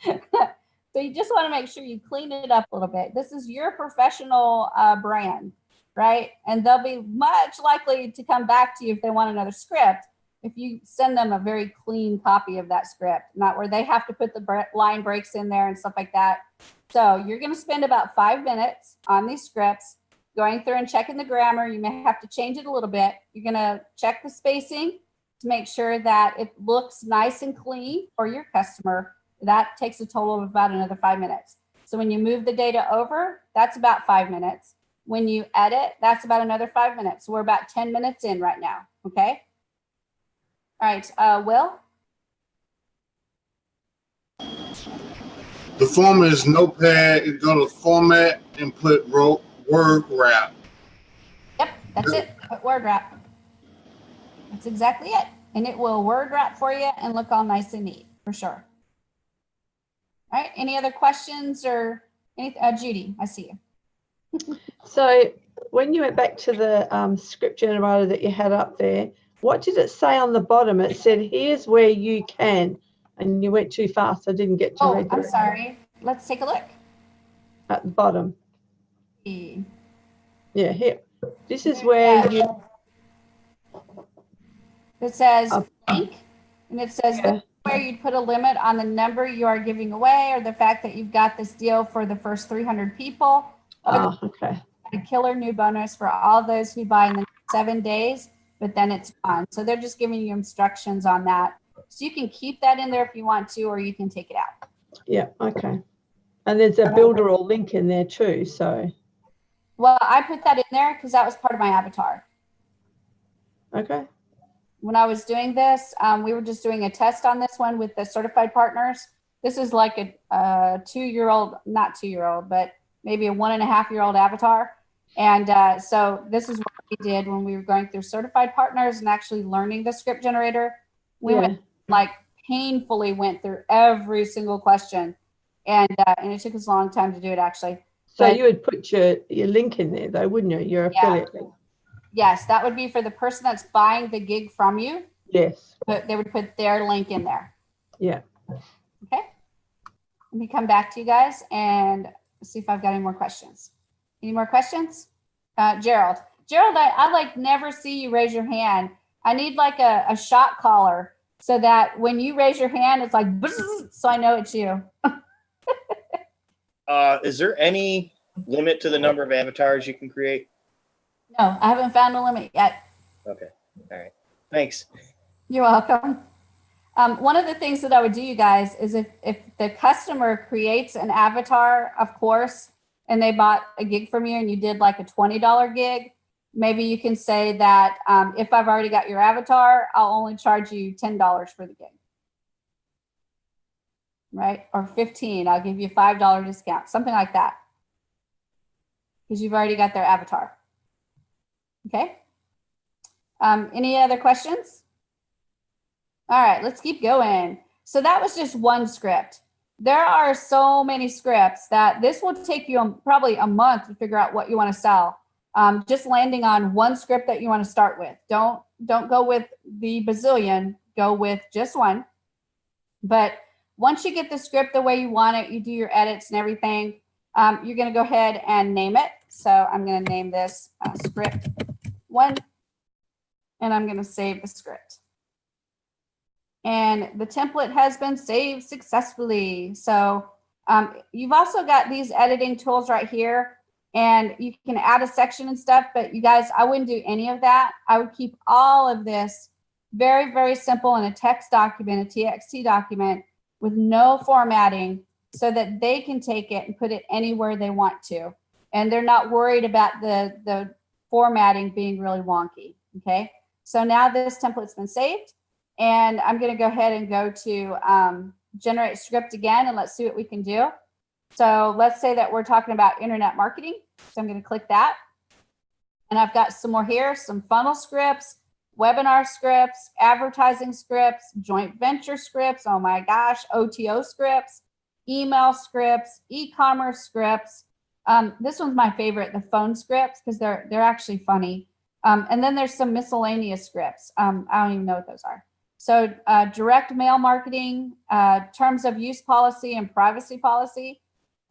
So you just want to make sure you clean it up a little bit. This is your professional brand, right? And they'll be much likely to come back to you if they want another script. if you send them a very clean copy of that script, not where they have to put the line breaks in there and stuff like that. So you're going to spend about 5 minutes on these scripts, going through and checking the grammar. You may have to change it a little bit. You're going to check the spacing to make sure that it looks nice and clean for your customer. That takes a total of about another 5 minutes. So when you move the data over, that's about 5 minutes. When you edit, that's about another 5 minutes. So we're about 10 minutes in right now. Okay. All right, Will? The format is Notepad. You go to format and put word wrap. Yep, that's it. Put word wrap. That's exactly it. And it will word wrap for you and look all nice and neat, for sure. All right, any other questions or anything? Judy, I see you. So when you went back to the script generator that you had up there, what did it say on the bottom? It said, here's where you can, and you went too fast. I didn't get to read I'm that. sorry. Let's take a look. At the bottom. E. Yeah, here. This is where you... It says link, and it says Yeah. where you'd put a limit on the number you are giving away, or the fact that you've got this deal for the first 300 people. Oh, okay. A killer new bonus for all those who buy in the next 7 days, but then it's gone. So they're just giving you instructions on that. So you can keep that in there if you want to, or you can take it out. Yeah, okay. And there's a Builderall link in there too, so. Well, I put that in there because that was part of my avatar. Okay. When I was doing this, we were just doing a test on this one with the certified partners. This is like a 2-year-old, not 2-year-old, but maybe a 1.5-year-old avatar. And so this is what we did when we were going through certified partners and actually learning the script generator. We went, like, painfully went through every single question. And it took us a long time to do it, actually. So But you would put your link in there though, wouldn't you? Your affiliate link. yes, that would be for the person that's buying the gig from you. Yes. But they would put their link in there. Yeah. Okay. Let me come back to you guys and see if I've got any more questions. Any more questions? Gerald. Gerald, I like never see you raise your hand. I need like a shot caller so that when you raise your hand, it's like, so I know it's you. Is there any limit to the number of avatars you can create? No, I haven't found a limit yet. Okay. All right. Thanks. You're welcome. One of the things that I would do, you guys, is if the customer creates an avatar, of course, and they bought a gig from you and you did like a $20 gig, maybe you can say that if I've already got your avatar, I'll only charge you $10 for the gig. Right? Or 15, I'll give you a $5 discount, something like that. Because you've already got their avatar. Okay. Any other questions? All right, let's keep going. So that was just one script. There are so many scripts that this will take you probably a month to figure out what you want to sell. Just landing on one script that you want to start with. Don't go with the bazillion, go with just one. But once you get the script the way you want it, you do your edits and everything, you're going to go ahead and name it. So I'm going to name this script 1, and I'm going to save the script. And the template has been saved successfully. So you've also got these editing tools right here, and you can add a section and stuff, but you guys, I wouldn't do any of that. I would keep all of this very, very simple in a text document, a TXT document with no formatting, so that they can take it and put it anywhere they want to. And they're not worried about the formatting being really wonky, okay? So now this template's been saved, and I'm gonna go ahead and go to generate script again, and let's see what we can do. So let's say that we're talking about internet marketing. So I'm gonna click that. And I've got some more here, some funnel scripts, webinar scripts, advertising scripts, joint venture scripts, oh my gosh, OTO scripts, email scripts, e-commerce scripts. This one's my favorite, the phone scripts, because they're actually funny. And then there's some miscellaneous scripts. I don't even know what those are. So direct mail marketing, terms of use policy and privacy policy.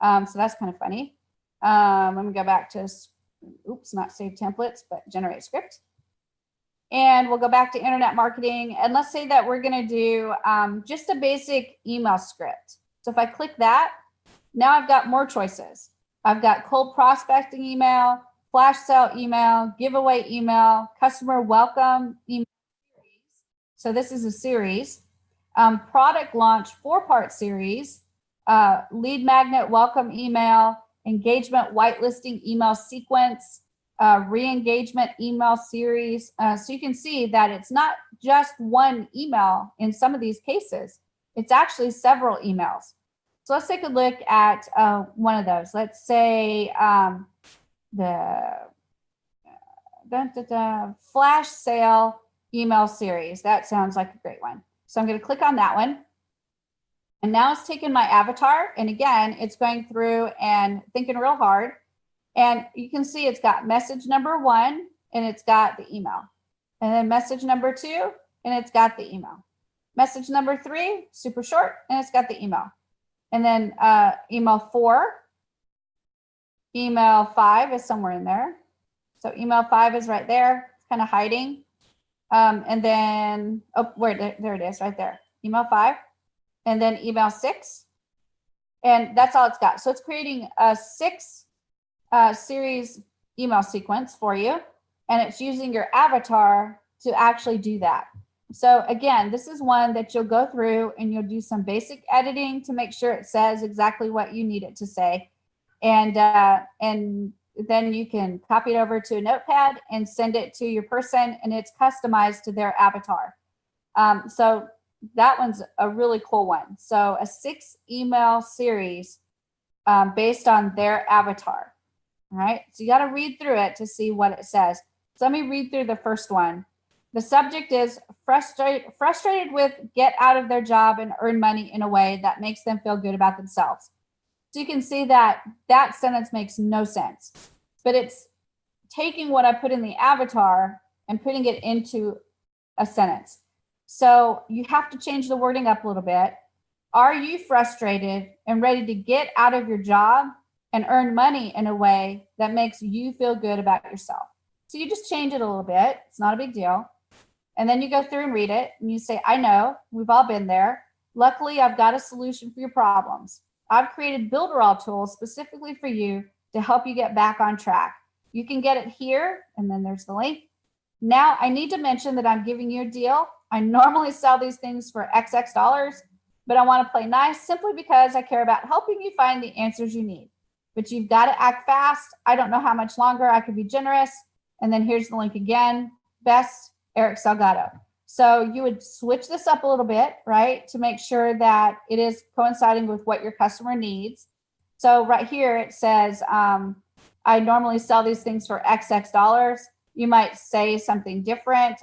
So that's kind of funny. Let me go back to, oops, not save templates, but generate script. and we'll go back to internet marketing. And let's say that we're going to do just a basic email script. So if I click that, now I've got more choices. I've got cold prospecting email, flash sale email, giveaway email, customer welcome email series. So this is a series. Product launch 4-part series, lead magnet welcome email, engagement whitelisting email sequence, re-engagement email series. So you can see that it's not just one email in some of these cases. It's actually several emails. So let's take a look at one of those. Let's say the flash sale email series. That sounds like a great one. So I'm going to click on that one. And now it's taken my avatar. And again, it's going through and thinking real hard. And you can see it's got message number 1 and it's got the email. And then message number 2 and it's got the email. Message number 3, super short, and it's got the email. And then email 4, email 5 is somewhere in there. So email 5 is right there. It's kind of hiding. And then, oh, there it is right there. Email 5 and then email 6. And that's all it's got. So it's creating a 6 series email sequence for you. And it's using your avatar to actually do that. So again, this is one that you'll go through and you'll do some basic editing to make sure it says exactly what you need it to say. And then you can copy it over to a notepad and send it to your person, and it's customized to their avatar. So that one's a really cool one. So a 6 email series based on their avatar. All right. So you got to read through it to see what it says. So let me read through the first one. The subject is frustrated with get out of their job and earn money in a way that makes them feel good about themselves. So you can see that that sentence makes no sense, but it's taking what I put in the avatar and putting it into a sentence. So you have to change the wording up a little bit. Are you frustrated and ready to get out of your job and earn money in a way that makes you feel good about yourself? So you just change it a little bit. It's not a big deal. And then you go through and read it and you say, I know, we've all been there. Luckily, I've got a solution for your problems. I've created Builderall tools specifically for you to help you get back on track. You can get it here, and then there's the link. Now, I need to mention that I'm giving you a deal. I normally sell these things for XX dollars, but I want to play nice simply because I care about helping you find the answers you need. But you've got to act fast. I don't know how much longer I could be generous. And then here's the link again. Best, Eric Salgado. So you would switch this up a little bit, right, to make sure that it is coinciding with what your customer needs. So right here it says, I normally sell these things for XX dollars. You might say something different.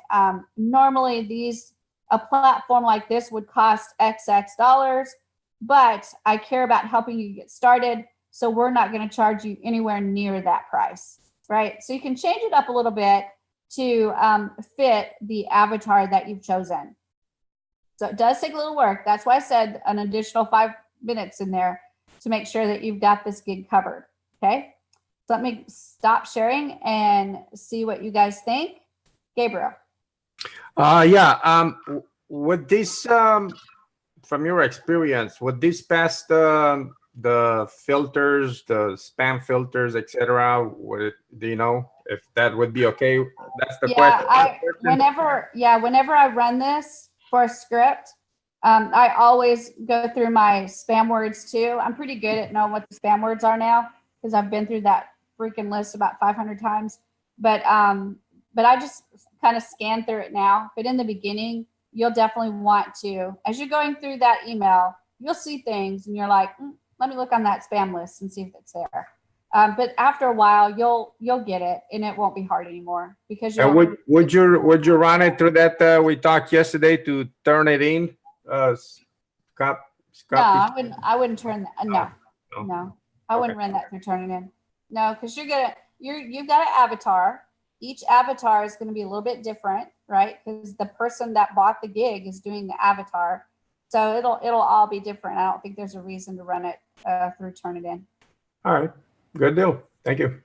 Normally a platform like this would cost XX dollars, but I care about helping you get started. So we're not going to charge you anywhere near that price, right? So you can change it up a little bit to fit the avatar that you've chosen. So it does take a little work. That's why I said an additional 5 minutes in there to make sure that you've got this gig covered. Okay. So let me stop sharing and see what you guys think. Gabriel. Would this, from your experience, would this pass the filters, the spam filters, etc.? Do you know if that would be okay? That's the question. Whenever I run this for a script, I always go through my spam words too. I'm pretty good at knowing what the spam words are now because I've been through that freaking list about 500 times. But I just kind of scan through it now. But in the beginning, you'll definitely want to, as you're going through that email, you'll see things and you're like, let me look on that spam list and see if it's there. But after a while, you'll get it, and it won't be hard anymore because you'll. Would you run it through that we talked yesterday to turn it in? No, I wouldn't turn that. No, I wouldn't run that through turning in. No, because you've got an avatar. Each avatar is going to be a little bit different, right? Because the person that bought the gig is doing the avatar. So it'll all be different. I don't think there's a reason to run it through Turnitin. All right, good deal. Thank you.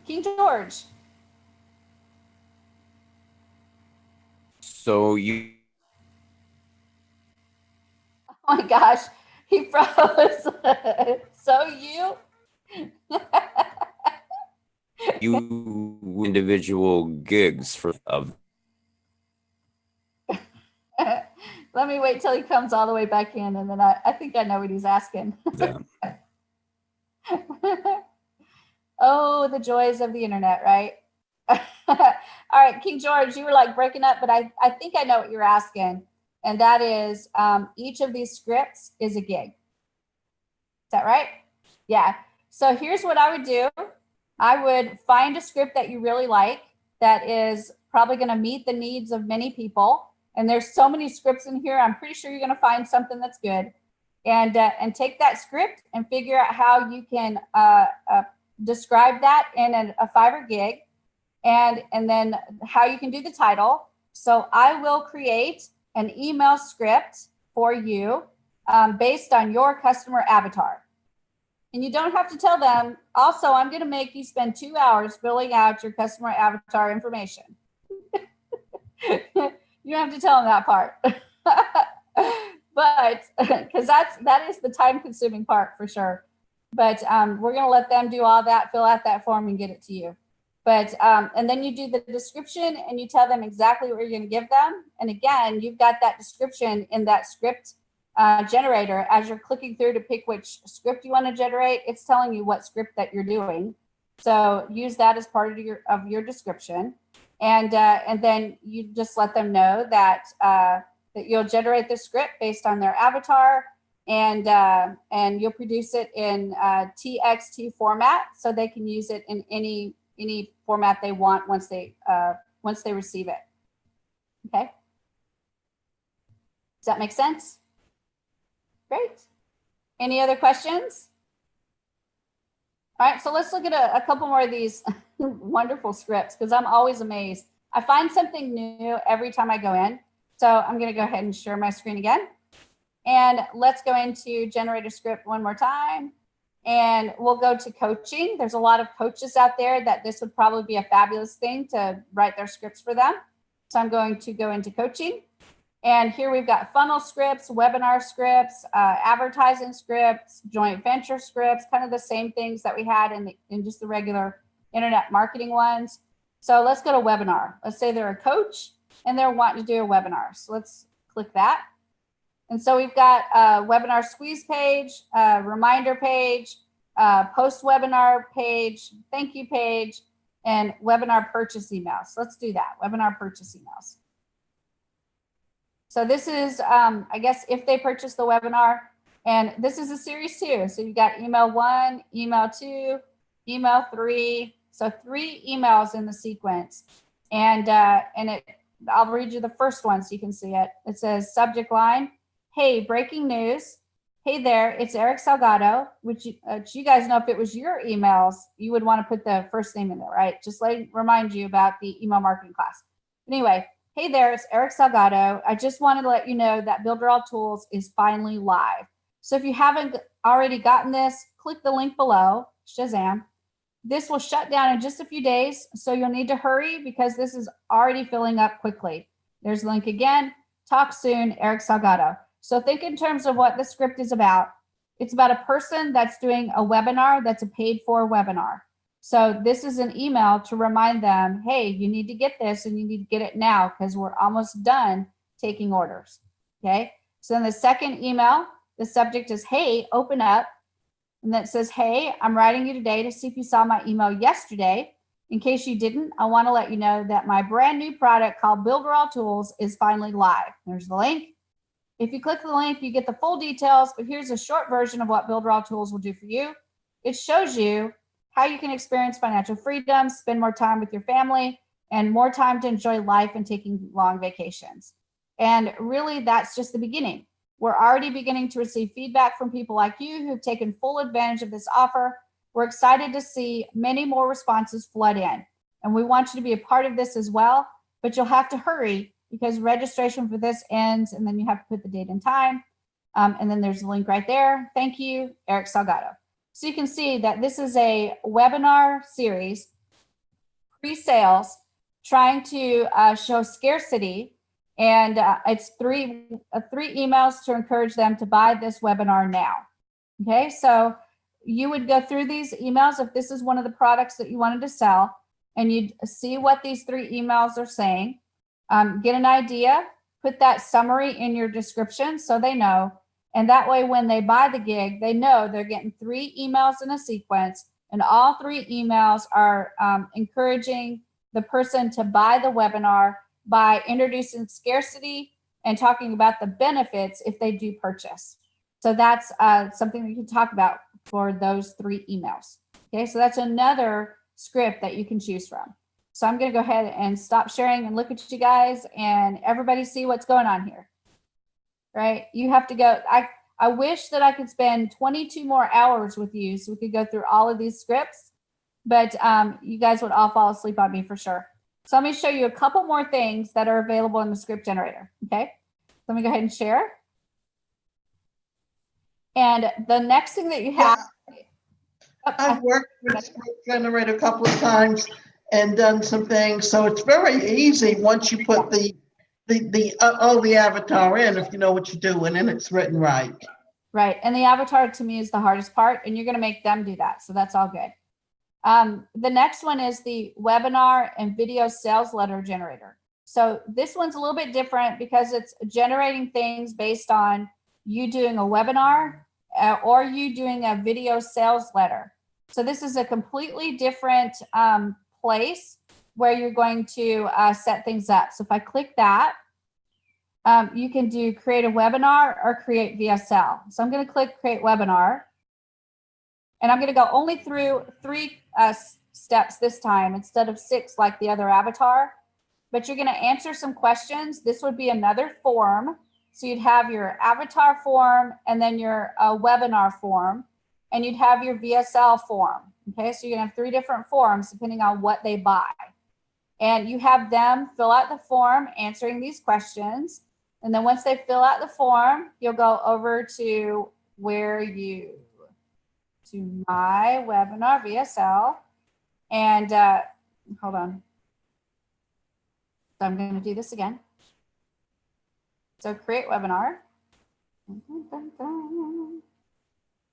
King George. So you Oh my gosh, he froze. So you? you individual gigs for of Let me wait till he comes all the way back in, and then I think I know what he's asking. them. Oh, the joys of the internet, right? All right, King George, you were like breaking up, but I think I know what you're asking. And that is each of these scripts is a gig. Is that right? Yeah. So here's what I would do. I would find a script that you really like that is probably going to meet the needs of many people. And there's so many scripts in here. I'm pretty sure you're going to find something that's good. And take that script and figure out how you can describe that in a Fiverr gig, and then how you can do the title. So I will create an email script for you based on your customer avatar. And you don't have to tell them, also, I'm going to make you spend 2 hours filling out your customer avatar information. You don't have to tell them that part. But because that is the time consuming part for sure. But we're going to let them do all that, fill out that form and get it to you. But and then you do the description and you tell them exactly what you're going to give them. And again, you've got that description in that script generator. As you're clicking through to pick which script you want to generate, it's telling you what script that you're doing. So use that as part of your description. And then you just let them know that that you'll generate the script based on their avatar, and you'll produce it in TXT format, so they can use it in any format they want once they receive it. Okay. Does that make sense? Great. Any other questions? All right, so let's look at a couple more of these wonderful scripts, because I'm always amazed. I find something new every time I go in. So I'm going to go ahead and share my screen again. And let's go into generate a script one more time. And we'll go to coaching. There's a lot of coaches out there that this would probably be a fabulous thing to write their scripts for them. So I'm going to go into coaching. And here we've got funnel scripts, webinar scripts, advertising scripts, joint venture scripts, kind of the same things that we had in just the regular internet marketing ones. So let's go to webinar. Let's say they're a coach and they're wanting to do a webinar. So let's click that. And so we've got a webinar squeeze page, a reminder page, post webinar page, thank you page, and webinar purchase emails. Let's do that, webinar purchase emails. So this is, I guess, if they purchase the webinar, and this is a series 2. So you've got email 1, email 2, email 3. So 3 emails in the sequence. And I'll read you the first one so you can see it. It says subject line, hey, breaking news. Hey there, it's Eric Salgado, which you guys know, if it was your emails, you would want to put the first name in there, right? Just remind you about the email marketing class. Anyway, hey there, it's Eric Salgado. I just wanted to let you know that Builderall Tools is finally live. So if you haven't already gotten this, click the link below, Shazam. This will shut down in just a few days, so you'll need to hurry because this is already filling up quickly. There's the link again. Talk soon, Eric Salgado. So think in terms of what the script is about. It's about a person that's doing a webinar that's a paid for webinar. So this is an email to remind them, hey, you need to get this and you need to get it now because we're almost done taking orders. Okay. So in the second email, the subject is, hey, open up. And that says, hey, I'm writing you today to see if you saw my email yesterday. In case you didn't, I want to let you know that my brand new product called Builderall Tools is finally live. There's the link. If you click the link, you get the full details, but here's a short version of what Builderall Tools will do for you. It shows you how you can experience financial freedom, spend more time with your family, and more time to enjoy life and taking long vacations. And really, that's just the beginning. We're already beginning to receive feedback from people like you who've taken full advantage of this offer. We're excited to see many more responses flood in. And we want you to be a part of this as well, but you'll have to hurry because registration for this ends and then you have to put the date and time. And then there's a link right there. Thank you, Eric Salgado. So you can see that this is a webinar series, pre-sales, trying to show scarcity And it's three emails to encourage them to buy this webinar now. Okay, so you would go through these emails if this is one of the products that you wanted to sell, and you'd see what these 3 emails are saying, get an idea, put that summary in your description so they know. And that way, when they buy the gig, they know they're getting 3 emails in a sequence, and all 3 emails are encouraging the person to buy the webinar by introducing scarcity and talking about the benefits if they do purchase. So that's something we can talk about for those 3 emails. Okay, so that's another script that you can choose from. So I'm going to go ahead and stop sharing and look at you guys and everybody see what's going on here. Right? You have to go. I wish that I could spend 22 more hours with you so we could go through all of these scripts, but you guys would all fall asleep on me for sure. So let me show you a couple more things that are available in the script generator. Okay, let me go ahead and share. And the next thing that you have. I've worked with script generator a couple of times and done some things. So it's very easy once you put the avatar in, if you know what you're doing and it's written right. Right. And the avatar to me is the hardest part, and you're going to make them do that. So that's all good. The next one is the webinar and video sales letter generator. So this one's a little bit different because it's generating things based on you doing a webinar or you doing a video sales letter. So this is a completely different place where you're going to set things up. So if I click that, you can do create a webinar or create VSL. So I'm going to click create webinar. And I'm going to go only through 3 steps this time instead of 6 like the other avatar. But you're going to answer some questions. This would be another form. So you'd have your avatar form and then your webinar form. And you'd have your VSL form. Okay, so you're going to have 3 different forms depending on what they buy. And you have them fill out the form answering these questions. And then once they fill out the form, you'll go over to to my webinar VSL. And hold on. So I'm going to do this again. So create webinar.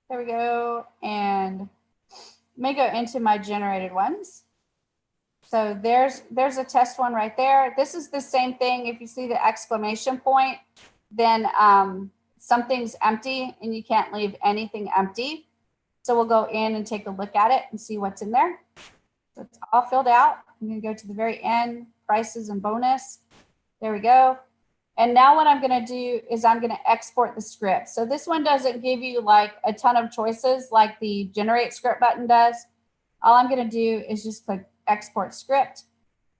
There we go. And may go into my generated ones. So there's a test one right there. This is the same thing. If you see the exclamation point, then something's empty and you can't leave anything empty. So we'll go in and take a look at it and see what's in there. So it's all filled out. I'm going to go to the very end, prices and bonus. There we go. And now what I'm going to do is I'm going to export the script. So this one doesn't give you like a ton of choices like the generate script button does. All I'm going to do is just click export script.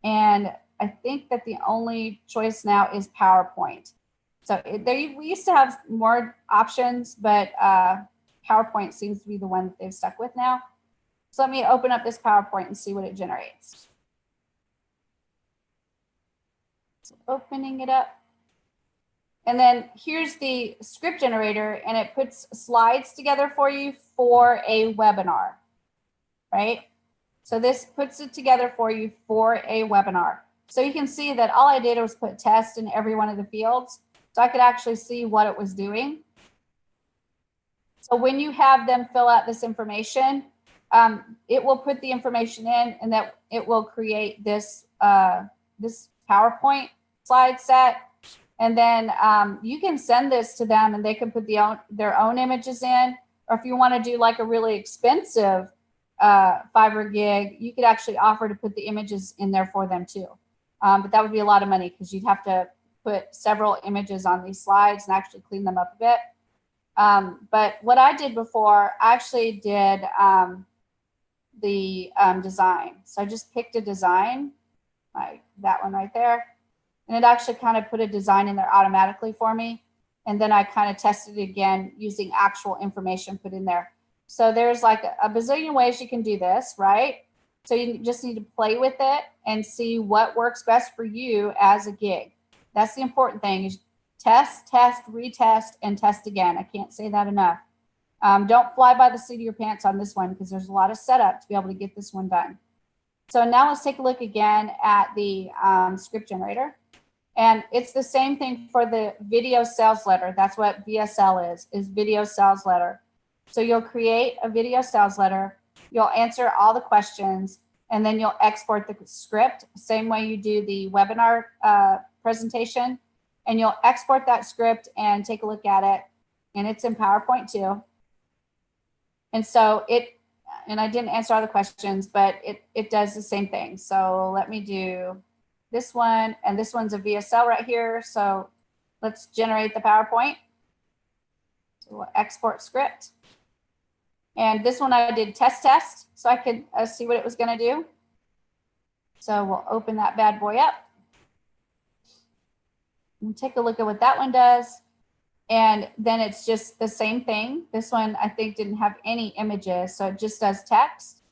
And I think that the only choice now is PowerPoint. So we used to have more options, but PowerPoint seems to be the one that they've stuck with now. So let me open up this PowerPoint and see what it generates. So opening it up. And then here's the script generator, and it puts slides together for you for a webinar, right? So this puts it together for you for a webinar. So you can see that all I did was put test in every one of the fields. So I could actually see what it was doing. So when you have them fill out this information, it will put the information in, and that it will create this, this PowerPoint slide set. And then you can send this to them and they can put their own images in. Or if you want to do like a really expensive Fiverr gig, you could actually offer to put the images in there for them too. But that would be a lot of money because you'd have to put several images on these slides and actually clean them up a bit. But what I did before, I actually did the design. So I just picked a design, like that one right there. And it actually kind of put a design in there automatically for me. And then I kind of tested it again using actual information put in there. So there's like a bazillion ways you can do this, right? So you just need to play with it and see what works best for you as a gig. That's the important thing is test, test, retest, and test again. I can't say that enough. Don't fly by the seat of your pants on this one because there's a lot of setup to be able to get this one done. So now let's take a look again at the script generator. And it's the same thing for the video sales letter. That's what VSL is video sales letter. So you'll create a video sales letter, you'll answer all the questions, and then you'll export the script, same way you do the webinar presentation. And you'll export that script and take a look at it. And it's in PowerPoint too. And so and I didn't answer all the questions, but it does the same thing. So let me do this one, and this one's a VSL right here. So let's generate the PowerPoint. So we'll export script. And this one I did test, so I could see what it was gonna do. So we'll open that bad boy up and take a look at what that one does. And then it's just the same thing. This one I think didn't have any images, so it just does text.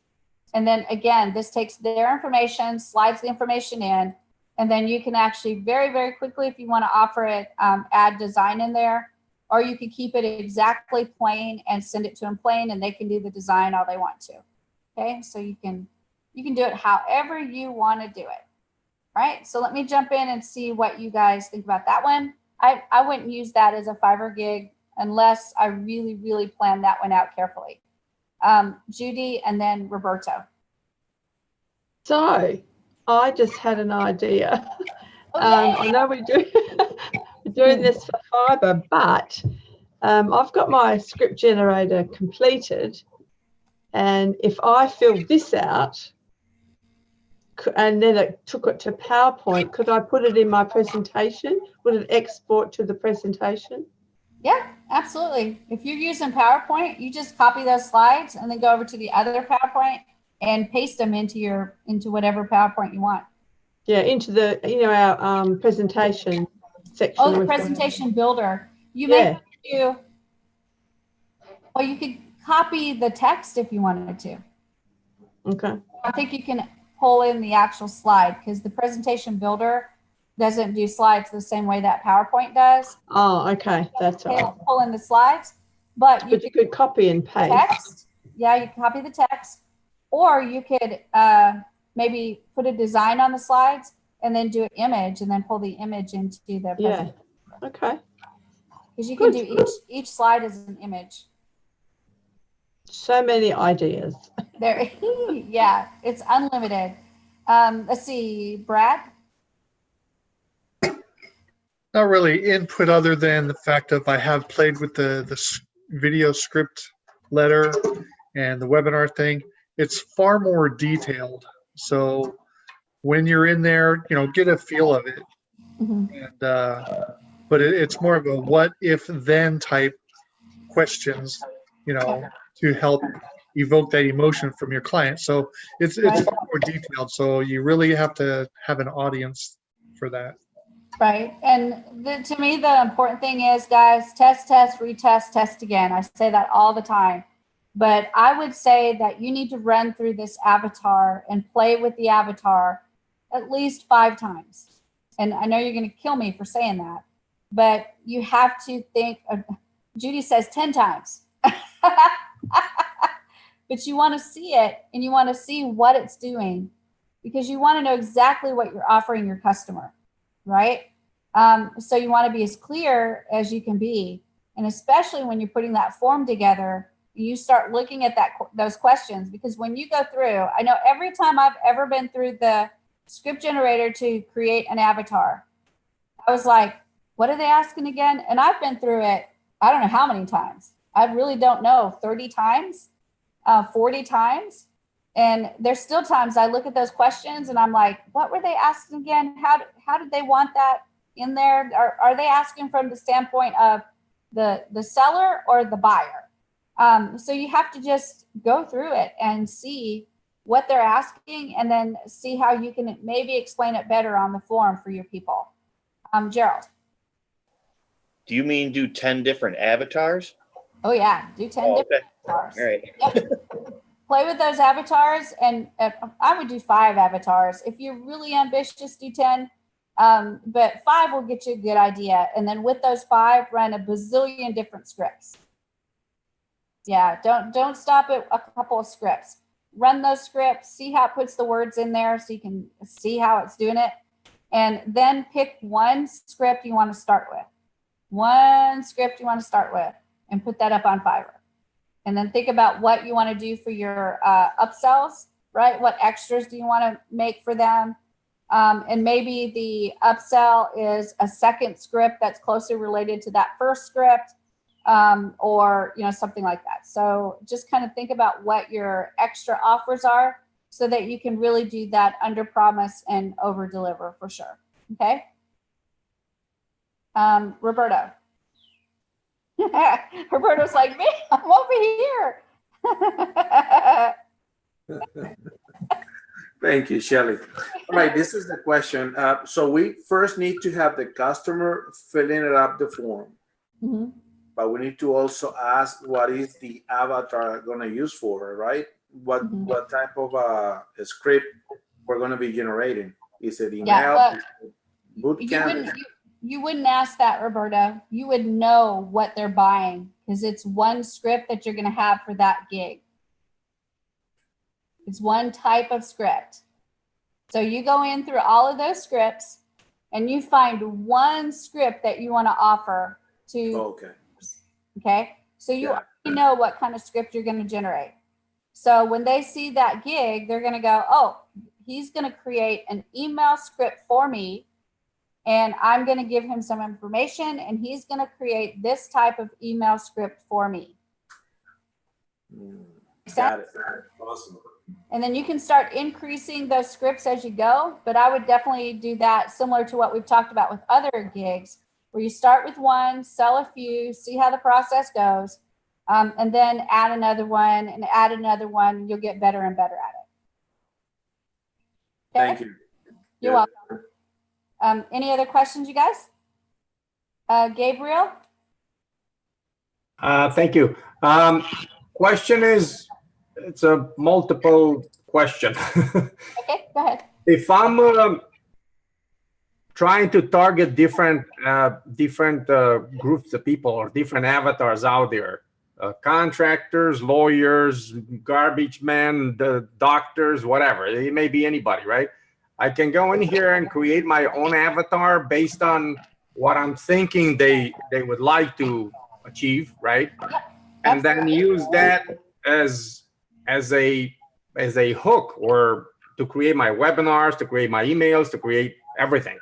And then again, this takes their information, slides the information in, and then you can actually very, very quickly, if you want to offer it, add design in there, or you can keep it exactly plain and send it to them plain, and they can do the design all they want to. Okay, so you can do it however you want to do it. Right, so let me jump in and see what you guys think about that one. I wouldn't use that as a Fiverr gig unless I really, really plan that one out carefully. Judy and then Roberto. So I just had an idea. Oh, I know we're doing this for Fiverr, but I've got my script generator completed. And if I filled this out and then it took it to PowerPoint, could I put it in my presentation? Would it export to the presentation? Yeah, absolutely. If you're using PowerPoint, you just copy those slides and then go over to the other PowerPoint and paste them into whatever PowerPoint you want. Yeah, into the our presentation section. Oh, the presentation builder. You may do. Well, you could copy the text if you wanted to. Okay. I think you can pull in the actual slide because the presentation builder doesn't do slides the same way that PowerPoint does. Oh, okay, that's all right. Pull in the slides, but you could copy and paste. Text. Yeah, you can copy the text, or you could maybe put a design on the slides and then do an image and then pull the image into the presentation. Yeah. Okay. Because you can do each slide as an image. So many ideas. There, yeah, it's unlimited. Let's see, Brad. Not really input other than the fact of I have played with the video script letter and the webinar thing. It's far more detailed. So when you're in there, get a feel of it. Mm-hmm. And but it's more of a what if then type questions, to help evoke that emotion from your client. So it's far more detailed. So you really have to have an audience for that. Right. And to me, the important thing is, guys, test, retest, test again. I say that all the time. But I would say that you need to run through this avatar and play with the avatar at least 5 times. And I know you're going to kill me for saying that, but you have to think, Judy says 10 times. But you want to see it and you want to see what it's doing because you want to know exactly what you're offering your customer. Right? So you want to be as clear as you can be. And especially when you're putting that form together, you start looking at those questions, because when you go through, I know every time I've ever been through the script generator to create an avatar, I was like, what are they asking again? And I've been through it, I don't know how many times. I really don't know, 30 times, 40 times. And there's still times I look at those questions and I'm like, what were they asking again? How did they want that in there? Are they asking from the standpoint of the seller or the buyer? So you have to just go through it and see what they're asking and then see how you can maybe explain it better on the form for your people. Gerald. Do you mean do 10 different avatars? Oh yeah, do 10 different avatars. All right. Yep. Play with those avatars, and I would do 5 avatars. If you're really ambitious, do 10, but 5 will get you a good idea. And then with those 5, run a bazillion different scripts. Yeah, don't stop at a couple of scripts. Run those scripts, see how it puts the words in there so you can see how it's doing it. and then pick one script you want to start with. One script you want to start with, and put that up on Fiverr. And then think about what you want to do for your upsells, right? What extras do you want to make for them? And maybe the upsell is a second script that's closely related to that first script, or something like that. So just kind of think about what your extra offers are so that you can really do that under promise and over deliver for sure. Okay. Roberto. Roberto's like, me, I'm over here. Thank you, Shelly. All right, this is the question. So we first need to have the customer filling it up the form, but we need to also ask what is the avatar going to use for her, right? What type of script we're going to be generating? Is it email? Yeah, boot camp? You wouldn't ask that, Roberta. You would know what they're buying because it's one script that you're going to have for that gig. It's one type of script. So you go in through all of those scripts and you find one script that you want to offer to. Okay. Okay. So you already know what kind of script you're going to generate. So when they see that gig, they're going to go, oh, he's going to create an email script for me. And I'm going to give him some information and he's going to create this type of email script for me. Got it. Awesome. And then you can start increasing those scripts as you go. But I would definitely do that similar to what we've talked about with other gigs, where you start with one, sell a few, see how the process goes, and then add another one and add another one. You'll get better and better at it. Okay? Thank you. You're welcome. Any other questions, you guys? Gabriel? Thank you. Question is, it's a multiple question. Okay, go ahead. If I'm trying to target different groups of people or different avatars out there, contractors, lawyers, garbage men, the doctors, whatever, it may be anybody, right? I can go in here and create my own avatar based on what I'm thinking they would like to achieve, right? And then use that as a hook, or to create my webinars, to create my emails, to create everything.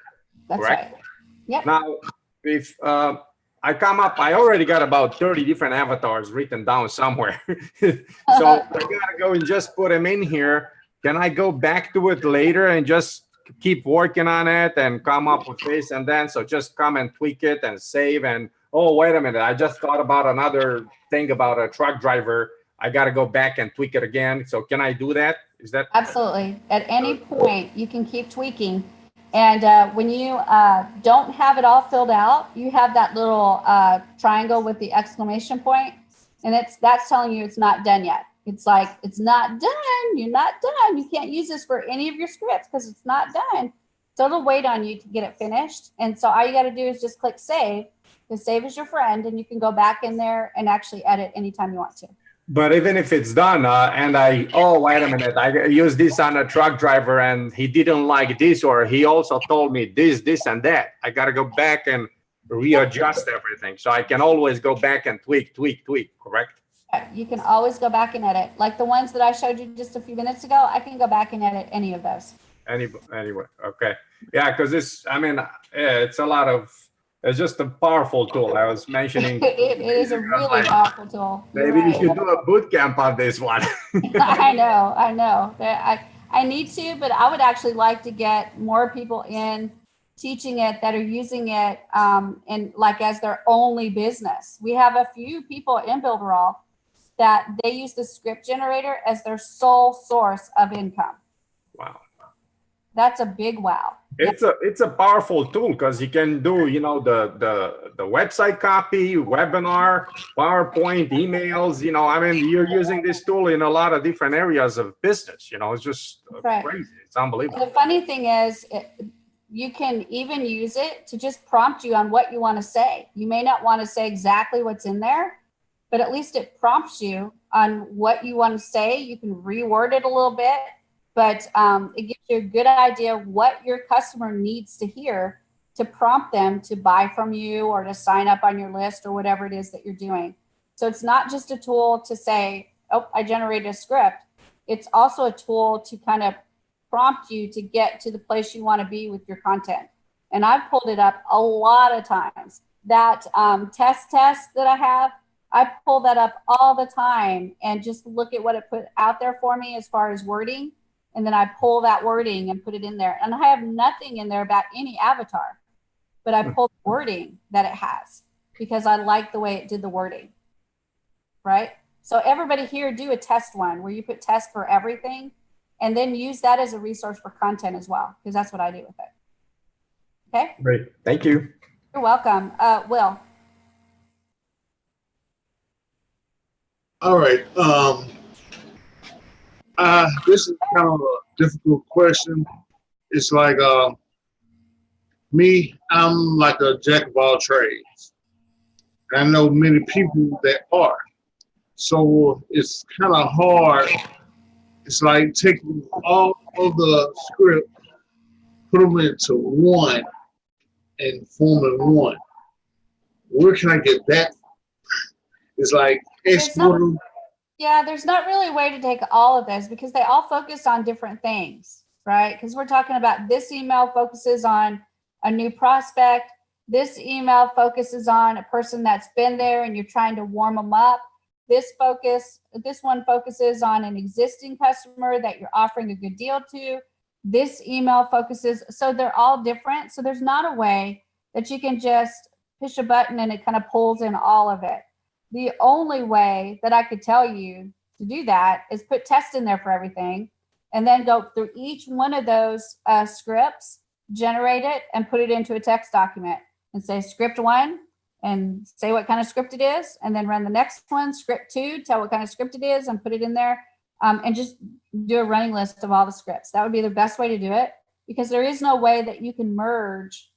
That's correct? Right. Yep. Now, if I come up, I already got about 30 different avatars written down somewhere. So I gotta go and just put them in here. Can I go back to it later and just keep working on it and come up with this and then? So just come and tweak it and save. And oh, wait a minute, I just thought about another thing about a truck driver. I got to go back and tweak it again. So can I do that? Is that? Absolutely. At any point, you can keep tweaking. And when you don't have it all filled out, you have that little triangle with the exclamation point, and that's telling you it's not done yet. It's like, it's not done. You're not done. You can't use this for any of your scripts because it's not done. So it'll wait on you to get it finished. And so all you got to do is just click save, because save is your friend, and you can go back in there and actually edit anytime you want to. But even if it's done and oh, wait a minute, I used this on a truck driver and he didn't like this, or he also told me this, and that. I got to go back and readjust everything. So I can always go back and tweak, correct? You can always go back and edit. Like the ones that I showed you just a few minutes ago, I can go back and edit any of those. Anyway, okay. Yeah, because it's a lot of, it's just a powerful tool. I was mentioning. It is a really powerful tool. Maybe you should do a boot camp on this one. I know. I need to, but I would actually like to get more people in teaching it that are using it and like as their only business. We have a few people in Builderall that they use the script generator as their sole source of income. Wow. That's a big wow. It's a powerful tool because you can do, the website copy, webinar, PowerPoint, emails, you're using this tool in a lot of different areas of business, it's just crazy. It's unbelievable. The funny thing is you can even use it to just prompt you on what you want to say. You may not want to say exactly what's in there, but at least it prompts you on what you want to say. You can reword it a little bit. but it gives you a good idea what your customer needs to hear to prompt them to buy from you or to sign up on your list or whatever it is that you're doing. So it's not just a tool to say, oh, I generated a script. It's also a tool to kind of prompt you to get to the place you want to be with your content. And I've pulled it up a lot of times. That test that I have, I pull that up all the time and just look at what it put out there for me as far as wording. And then I pull that wording and put it in there. And I have nothing in there about any avatar, but I pulled the wording that it has because I like the way it did the wording, right? So everybody here do a test one where you put test for everything and then use that as a resource for content as well, because that's what I do with it. Okay? Great. Thank you. You're welcome. Will. All right. This is kind of a difficult question. It's like me, I'm like a jack of all trades. And I know many people that are. So it's kind of hard. It's like taking all of the script, put them into one and forming one. Where can I get that? It's like exporting. Yeah, there's not really a way to take all of this because they all focus on different things, right? Because we're talking about this email focuses on a new prospect. This email focuses on a person that's been there and you're trying to warm them up. This one focuses on an existing customer that you're offering a good deal to. This email focuses, so they're all different. So there's not a way that you can just push a button and it kind of pulls in all of it. The only way that I could tell you to do that is put test in there for everything and then go through each one of those scripts, generate it and put it into a text document and say script 1 and say what kind of script it is, and then run the next one, script 2, tell what kind of script it is and put it in there, and just do a running list of all the scripts. That would be the best way to do it because there is no way that you can merge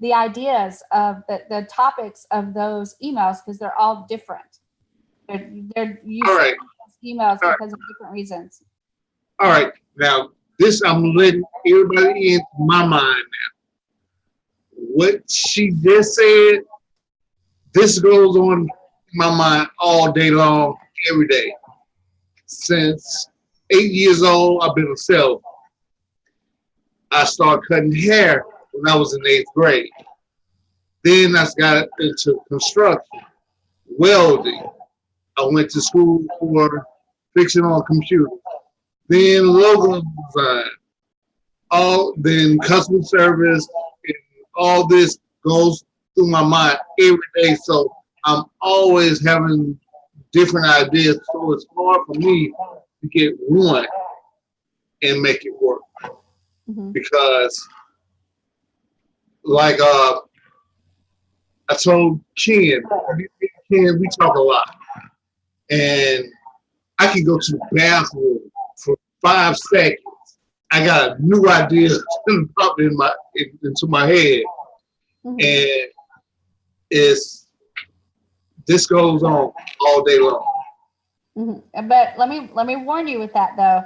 the ideas of the topics of those emails because they're all different. They're using All right. emails because of different reasons. All right. Now, this I'm letting everybody into my mind now. What she just said, this goes on in my mind all day long, every day. Since 8 years old, I've been a salesman. I started cutting hair when I was in 8th grade. Then I got into construction, welding. I went to school for fixing on computers. Then logo design. Then customer service, and all this goes through my mind every day. So I'm always having different ideas. So it's hard for me to get one and make it work. Mm-hmm. Because like I told Ken, we talk a lot. And I can go to the bathroom for 5 seconds. I got a new idea pop into my head. Mm-hmm. And this goes on all day long. Mm-hmm. But let me warn you with that though,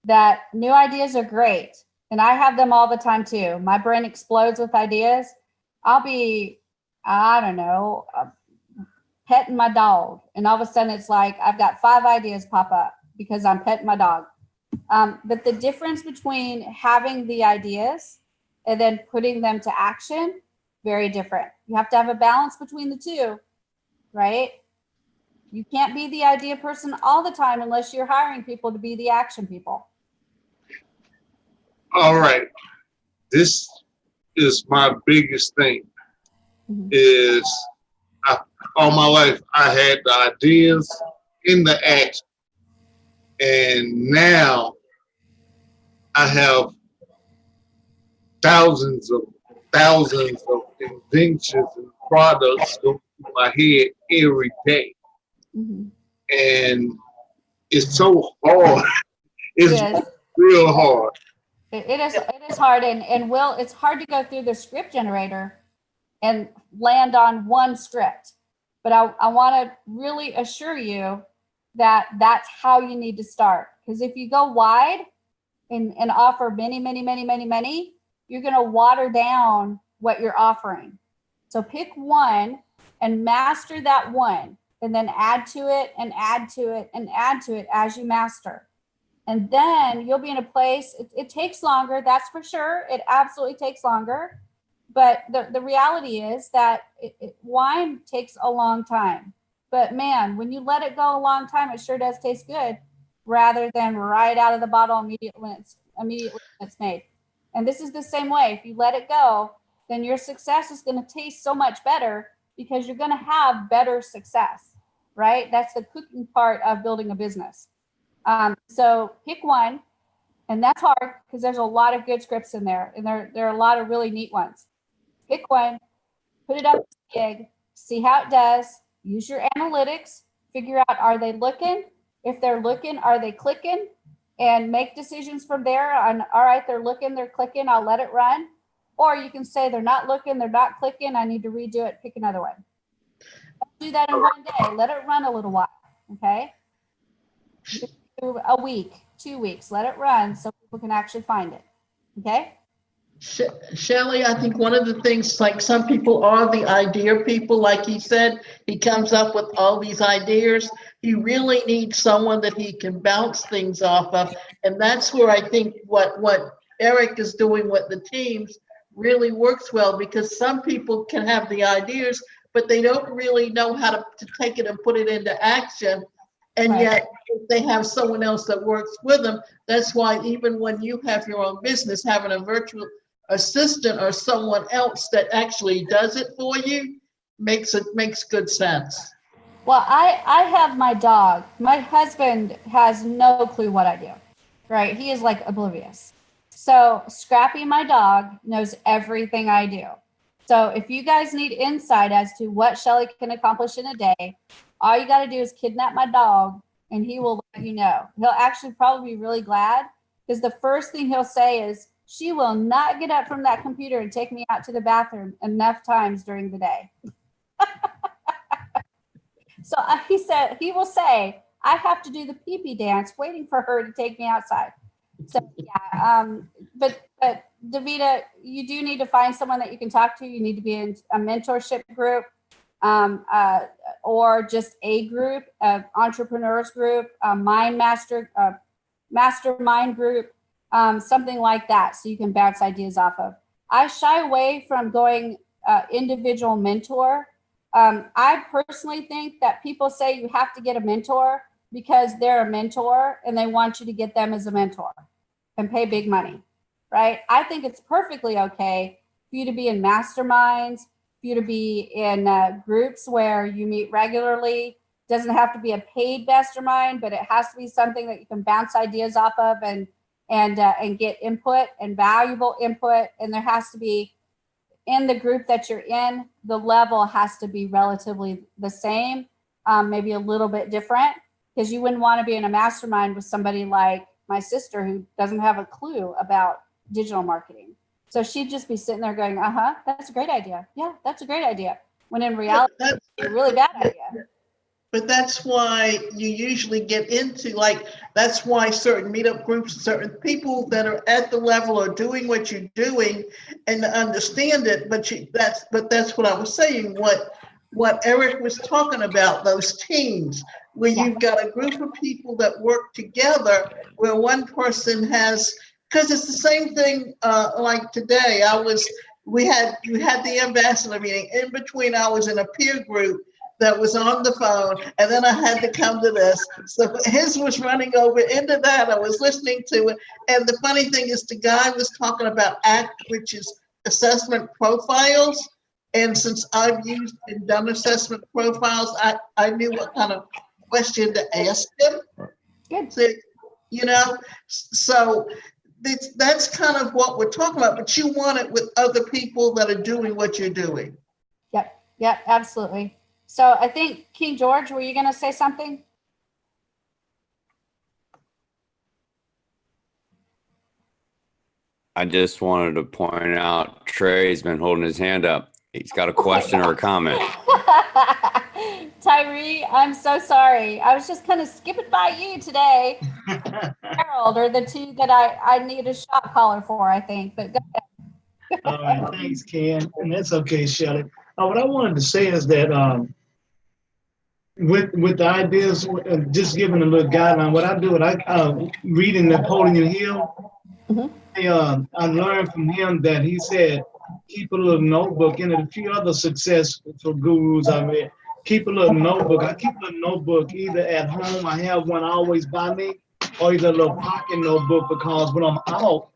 that new ideas are great. And I have them all the time too. My brain explodes with ideas. I'll be, I don't know, petting my dog. And all of a sudden it's like, I've got 5 ideas pop up because I'm petting my dog. But the difference between having the ideas and then putting them to action, very different. You have to have a balance between the two, right? You can't be the idea person all the time unless you're hiring people to be the action people. All right. This is my biggest thing. Mm-hmm. Is all my life I had the ideas in the action. And now I have thousands of inventions and products go through my head every day. Mm-hmm. And it's so hard. It's real hard. It is hard. And Will, it's hard to go through the script generator and land on one script. But I want to really assure you that that's how you need to start. Because if you go wide and offer many, you're going to water down what you're offering. So pick one and master that one, and then add to it and add to it and add to it as you master. And then you'll be in a place, it takes longer, that's for sure. It absolutely takes longer. But the reality is that wine takes a long time. But man, when you let it go a long time, it sure does taste good, rather than right out of the bottle immediately when it's made. And this is the same way. If you let it go, then your success is going to taste so much better, because you're going to have better success, right? That's the cooking part of building a business. So pick one, and that's hard because there's a lot of good scripts in there, and there are a lot of really neat ones. Pick one, put it up to the gig, see how it does, use your analytics, figure out, are they looking? If they're looking, are they clicking? And make decisions from there on, all right, they're looking, they're clicking, I'll let it run. Or you can say, they're not looking, they're not clicking, I need to redo it, pick another one. Do that in one day, let it run a little while, okay? A week, 2 weeks, let it run so people can actually find it, okay? Shelley, I think one of the things, like some people are the idea people, like he said, he comes up with all these ideas. He really needs someone that he can bounce things off of. And that's where I think what Eric is doing with the teams really works well, because some people can have the ideas, but they don't really know how to take it and put it into action. And yet if they have someone else that works with them. That's why even when you have your own business, having a virtual assistant or someone else that actually does it for you makes good sense. Well, I have my dog. My husband has no clue what I do, right? He is like oblivious. So Scrappy, my dog, knows everything I do. So if you guys need insight as to what Shelley can accomplish in a day, all you got to do is kidnap my dog and he will let you know. He'll actually probably be really glad, because the first thing he'll say is, she will not get up from that computer and take me out to the bathroom enough times during the day. So he will say, I have to do the pee-pee dance waiting for her to take me outside. So yeah, but Davida, you do need to find someone that you can talk to. You need to be in a mentorship group, or just a group, entrepreneurs group, a mastermind group, something like that, so you can bounce ideas off of. I shy away from going individual mentor. I personally think that people say you have to get a mentor because they're a mentor and they want you to get them as a mentor and pay big money, right? I think it's perfectly okay for you to be in masterminds, for you to be in groups where you meet regularly. Doesn't have to be a paid mastermind, but it has to be something that you can bounce ideas off of and get input and valuable input. And there has to be, in the group that you're in, the level has to be relatively the same, maybe a little bit different, because you wouldn't want to be in a mastermind with somebody like my sister who doesn't have a clue about digital marketing. So she'd just be sitting there going, that's a great idea. Yeah, that's a great idea. When in reality, it's a really bad idea. But that's why you usually get into, like, that's why certain meetup groups, certain people that are at the level are doing what you're doing and understand it. But that's what I was saying. What Eric was talking about, those teams where you've got a group of people that work together, where one person has, because it's the same thing. Like today, you had the ambassador meeting. In between, I was in a peer group that was on the phone, and then I had to come to this. So his was running over into that. I was listening to it. And the funny thing is, the guy was talking about ACT, which is assessment profiles. And since I've used and done assessment profiles, I knew what kind of question to ask him. Good. So, so that's kind of what we're talking about, but you want it with other people that are doing what you're doing. Yep, absolutely. So I think, King George, were you going to say something? I just wanted to point out Trey's been holding his hand up. He's got a question or a comment. Tyree, I'm so sorry. I was just kind of skipping by you today. All world are the two that I need a shot caller for, I think. But go ahead. All right, thanks, Ken. And that's okay, Shelley. What I wanted to say is that with the ideas, just giving a little guideline, what I do, reading Napoleon Hill, I learned from him that he said, keep a little notebook, and a few other successful gurus I read. Keep a little notebook. I keep a little notebook either at home, I have one always by me, or either a little pocket notebook, because when I'm out,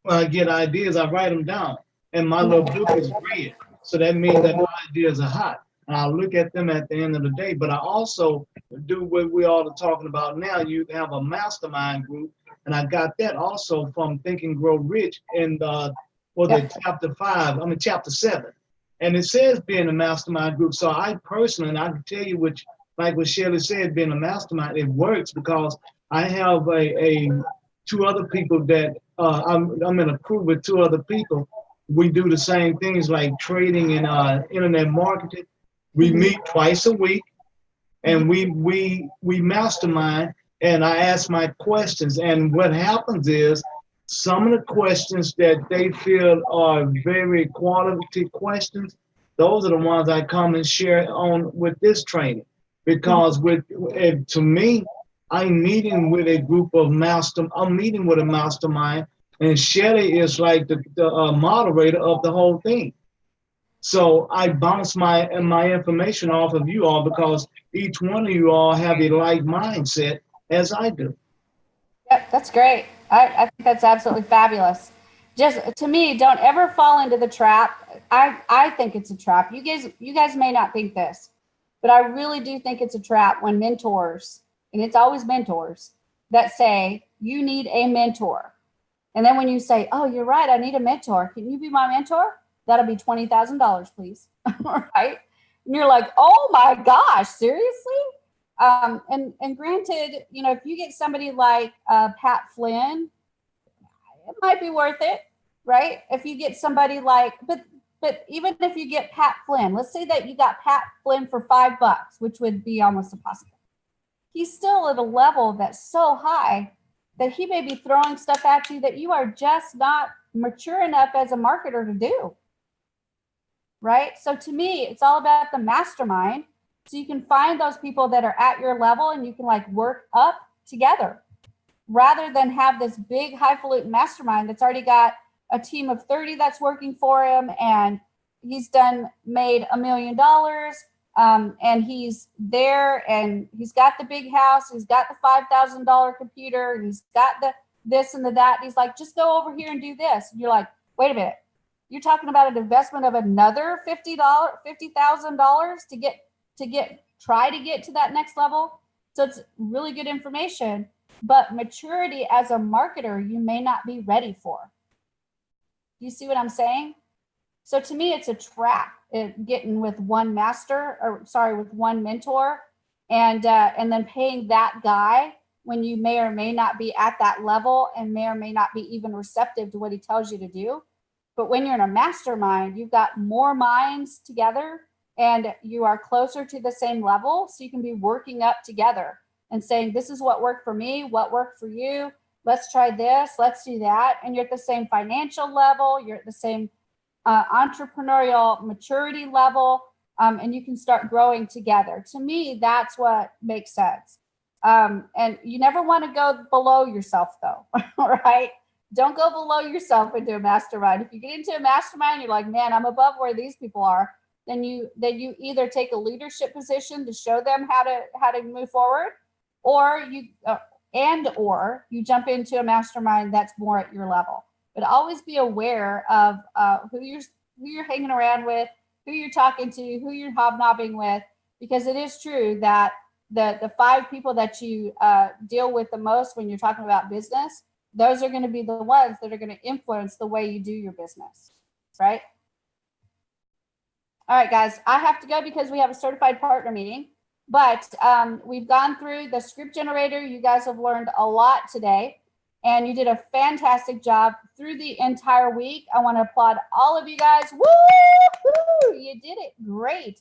when I get ideas, I write them down. And my little book is red. So that means that my ideas are hot. And I'll look at them at the end of the day. But I also do what we all are talking about now. You have a mastermind group. And I got that also from Think and Grow Rich in chapter 7. And it says being a mastermind group. So I personally, and I can tell you like what Shelley said, being a mastermind, it works because I have two other people that I'm in a group with two other people. We do the same things like trading and internet marketing. We meet twice a week, and we mastermind. And I ask my questions. And what happens is some of the questions that they feel are very quality questions, those are the ones I come and share on with this training. Because to me, I'm meeting with a mastermind, and Shelley is like the moderator of the whole thing. So I bounce my information off of you all because each one of you all have a like mindset as I do. Yep, that's great. I think that's absolutely fabulous. Just to me, don't ever fall into the trap. I think it's a trap. You guys may not think this, but I really do think it's a trap when mentors, and it's always mentors, that say, you need a mentor. And then when you say, oh, you're right, I need a mentor. Can you be my mentor? That'll be $20,000, please. All right. And you're like, oh my gosh, seriously? And granted, if you get somebody like Pat Flynn, it might be worth it, right? If you get somebody like, but even if you get Pat Flynn, let's say that you got Pat Flynn for $5, which would be almost impossible. He's still at a level that's so high that he may be throwing stuff at you that you are just not mature enough as a marketer to do, right? So to me, it's all about the mastermind. So you can find those people that are at your level and you can like work up together rather than have this big highfalutin mastermind that's already got a team of 30 that's working for him, and he's made $1 million. And he's there and he's got the big house, he's got the $5,000 computer, and he's got the this and the that. And he's like, just go over here and do this. And you're like, wait a minute, you're talking about an investment of another $50,000 to try to get to that next level. So it's really good information, but maturity as a marketer, you may not be ready for. You see what I'm saying? So to me, it's a trap, getting with one mentor, and then paying that guy when you may or may not be at that level and may or may not be even receptive to what he tells you to do. But when you're in a mastermind, you've got more minds together and you are closer to the same level. So you can be working up together and saying, this is what worked for me, what worked for you. Let's try this, let's do that. And you're at the same financial level, you're at the same entrepreneurial maturity level, and you can start growing together. To me, that's what makes sense. And you never want to go below yourself though, right? Don't go below yourself into a mastermind. If you get into a mastermind, you're like, man, I'm above where these people are. Then you either take a leadership position to show them how to move forward, or you jump into a mastermind that's more at your level. But always be aware of who you're hanging around with, who you're talking to, who you're hobnobbing with, because it is true that the 5 people that you deal with the most when you're talking about business, those are going to be the ones that are going to influence the way you do your business, right? All right, guys, I have to go because we have a certified partner meeting, but we've gone through the script generator. You guys have learned a lot today, and you did a fantastic job through the entire week. I want to applaud all of you guys. Woo! You did it great.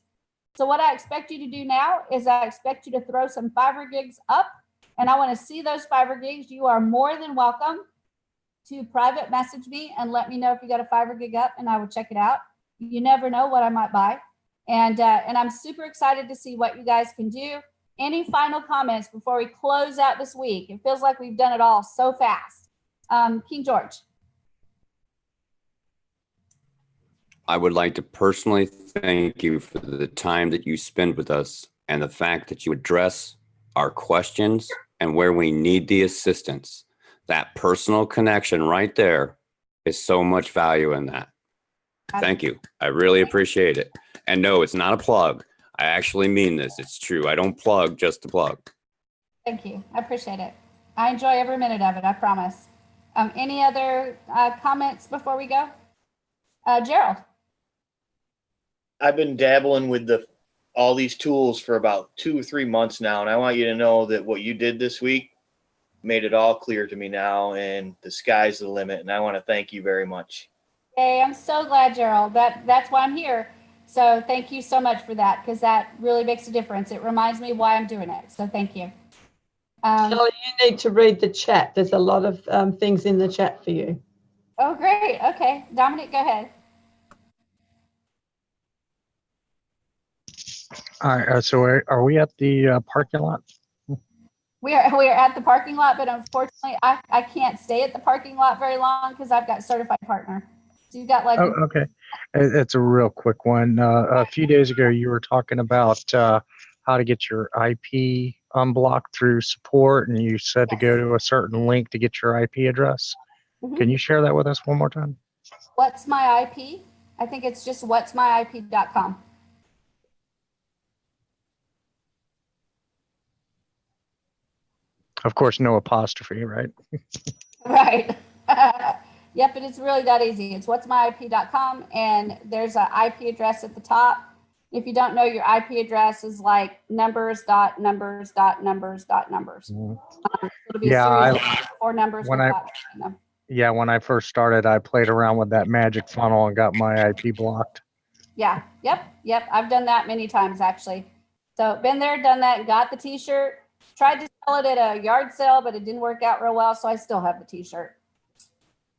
So what I expect you to do now is I expect you to throw some Fiverr gigs up and I want to see those Fiverr gigs, you are more than welcome to private message me and let me know if you got a Fiverr gig up, and I will check it out. You never know what I might buy. And I'm super excited to see what you guys can do. Any final comments before we close out this week? It feels like we've done it all so fast. King George. I would like to personally thank you for the time that you spend with us and the fact that you address our questions and where we need the assistance. That personal connection right there is so much value in that. Thank you. I really appreciate it. And no, it's not a plug. I actually mean this. It's true. I don't plug just to plug. Thank you. I appreciate it. I enjoy every minute of it, I promise. Any other comments before we go? Gerald. I've been dabbling with all these tools for about 2 or 3 months now, and I want you to know that what you did this week made it all clear to me now, and the sky's the limit, and I want to thank you very much. Hey, I'm so glad, Gerald. That's why I'm here. So thank you so much for that, because that really makes a difference. It reminds me why I'm doing it. So thank you. Shelley, you need to read the chat. There's a lot of things in the chat for you. Oh, great. Okay. Dominic, go ahead. All right, so are we at the parking lot? We are at the parking lot, but unfortunately, I can't stay at the parking lot very long because I've got certified partner. So you've got like. Oh, okay. It's a real quick one. A few days ago, you were talking about how to get your IP unblocked through support, and you said to go to a certain link to get your IP address. Mm-hmm. Can you share that with us one more time? What's my IP? I think it's just what'smyip.com. Of course, no apostrophe, right? Right. Yep, but it's really that easy. It's what'smyip.com, and there's an IP address at the top. If you don't know, your IP address is like numbers. Mm-hmm. It'll be Yeah, a series of 4 numbers. Yeah, when I first started, I played around with that magic funnel and got my IP blocked. Yeah. Yep. I've done that many times, actually. So been there, done that, got the t-shirt, tried to sell it at a yard sale, but it didn't work out real well. So I still have the t-shirt.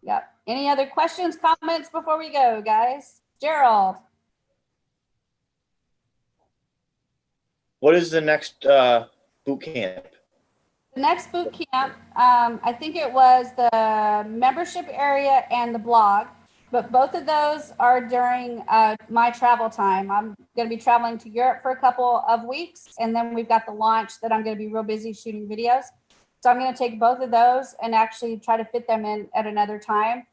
Yep. Any other questions, comments before we go, guys? Gerald. What is the next boot camp? The next boot camp, I think it was the membership area and the blog, but both of those are during my travel time. I'm going to be traveling to Europe for a couple of weeks, and then we've got the launch that I'm going to be real busy shooting videos. So I'm going to take both of those and actually try to fit them in at another time.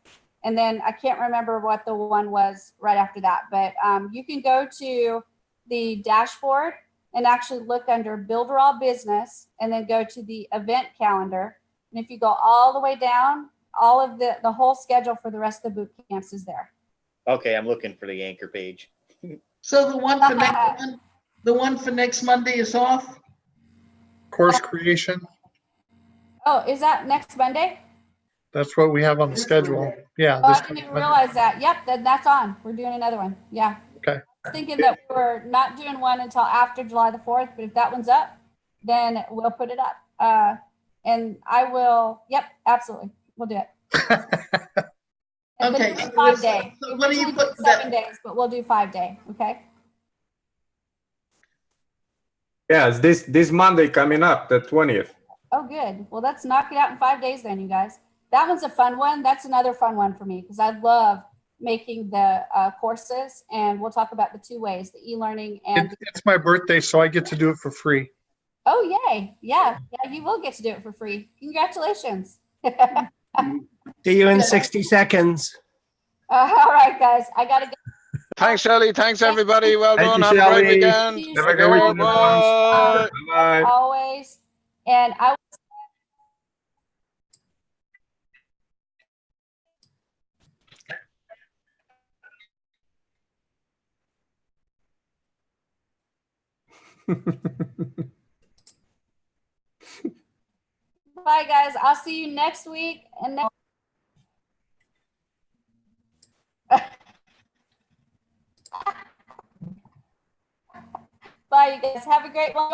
And then I can't remember what the one was right after that, but you can go to the dashboard and actually look under Builderall Business and then go to the event calendar. And if you go all the way down, all of the whole schedule for the rest of the boot camps is there. Okay, I'm looking for the anchor page. So the one for next Monday is off? Course creation. Oh, is that next Monday? That's what we have on the schedule. Yeah. Oh, I didn't even realize that. Yep, that's on. We're doing another one. Yeah. Okay. I was thinking that we're not doing one until after July the 4th, but if that one's up, then we'll put it up. And I will, yep, absolutely. We'll do it. Okay. But it's 5 day. So what do you put 7 days, but we'll do 5 day. Okay. Yeah, it's this Monday coming up, the 20th. Oh, good. Well, let's knock it out in 5 days then, you guys. That one's a fun one. That's another fun one for me because I love making the courses, and we'll talk about the 2 ways, the e-learning and it's my birthday, so I get to do it for free. Oh, yay. Yeah, you will get to do it for free. Congratulations. See you in 60 seconds. All right, guys, I gotta go. Thanks, Shelley. Thanks, everybody. Well Thank done. you, Have a great Shelley. weekend. Have a great weekend. Bye. Bye. Always. And I bye, guys. I'll see you next week. And bye, you guys. Have a great one.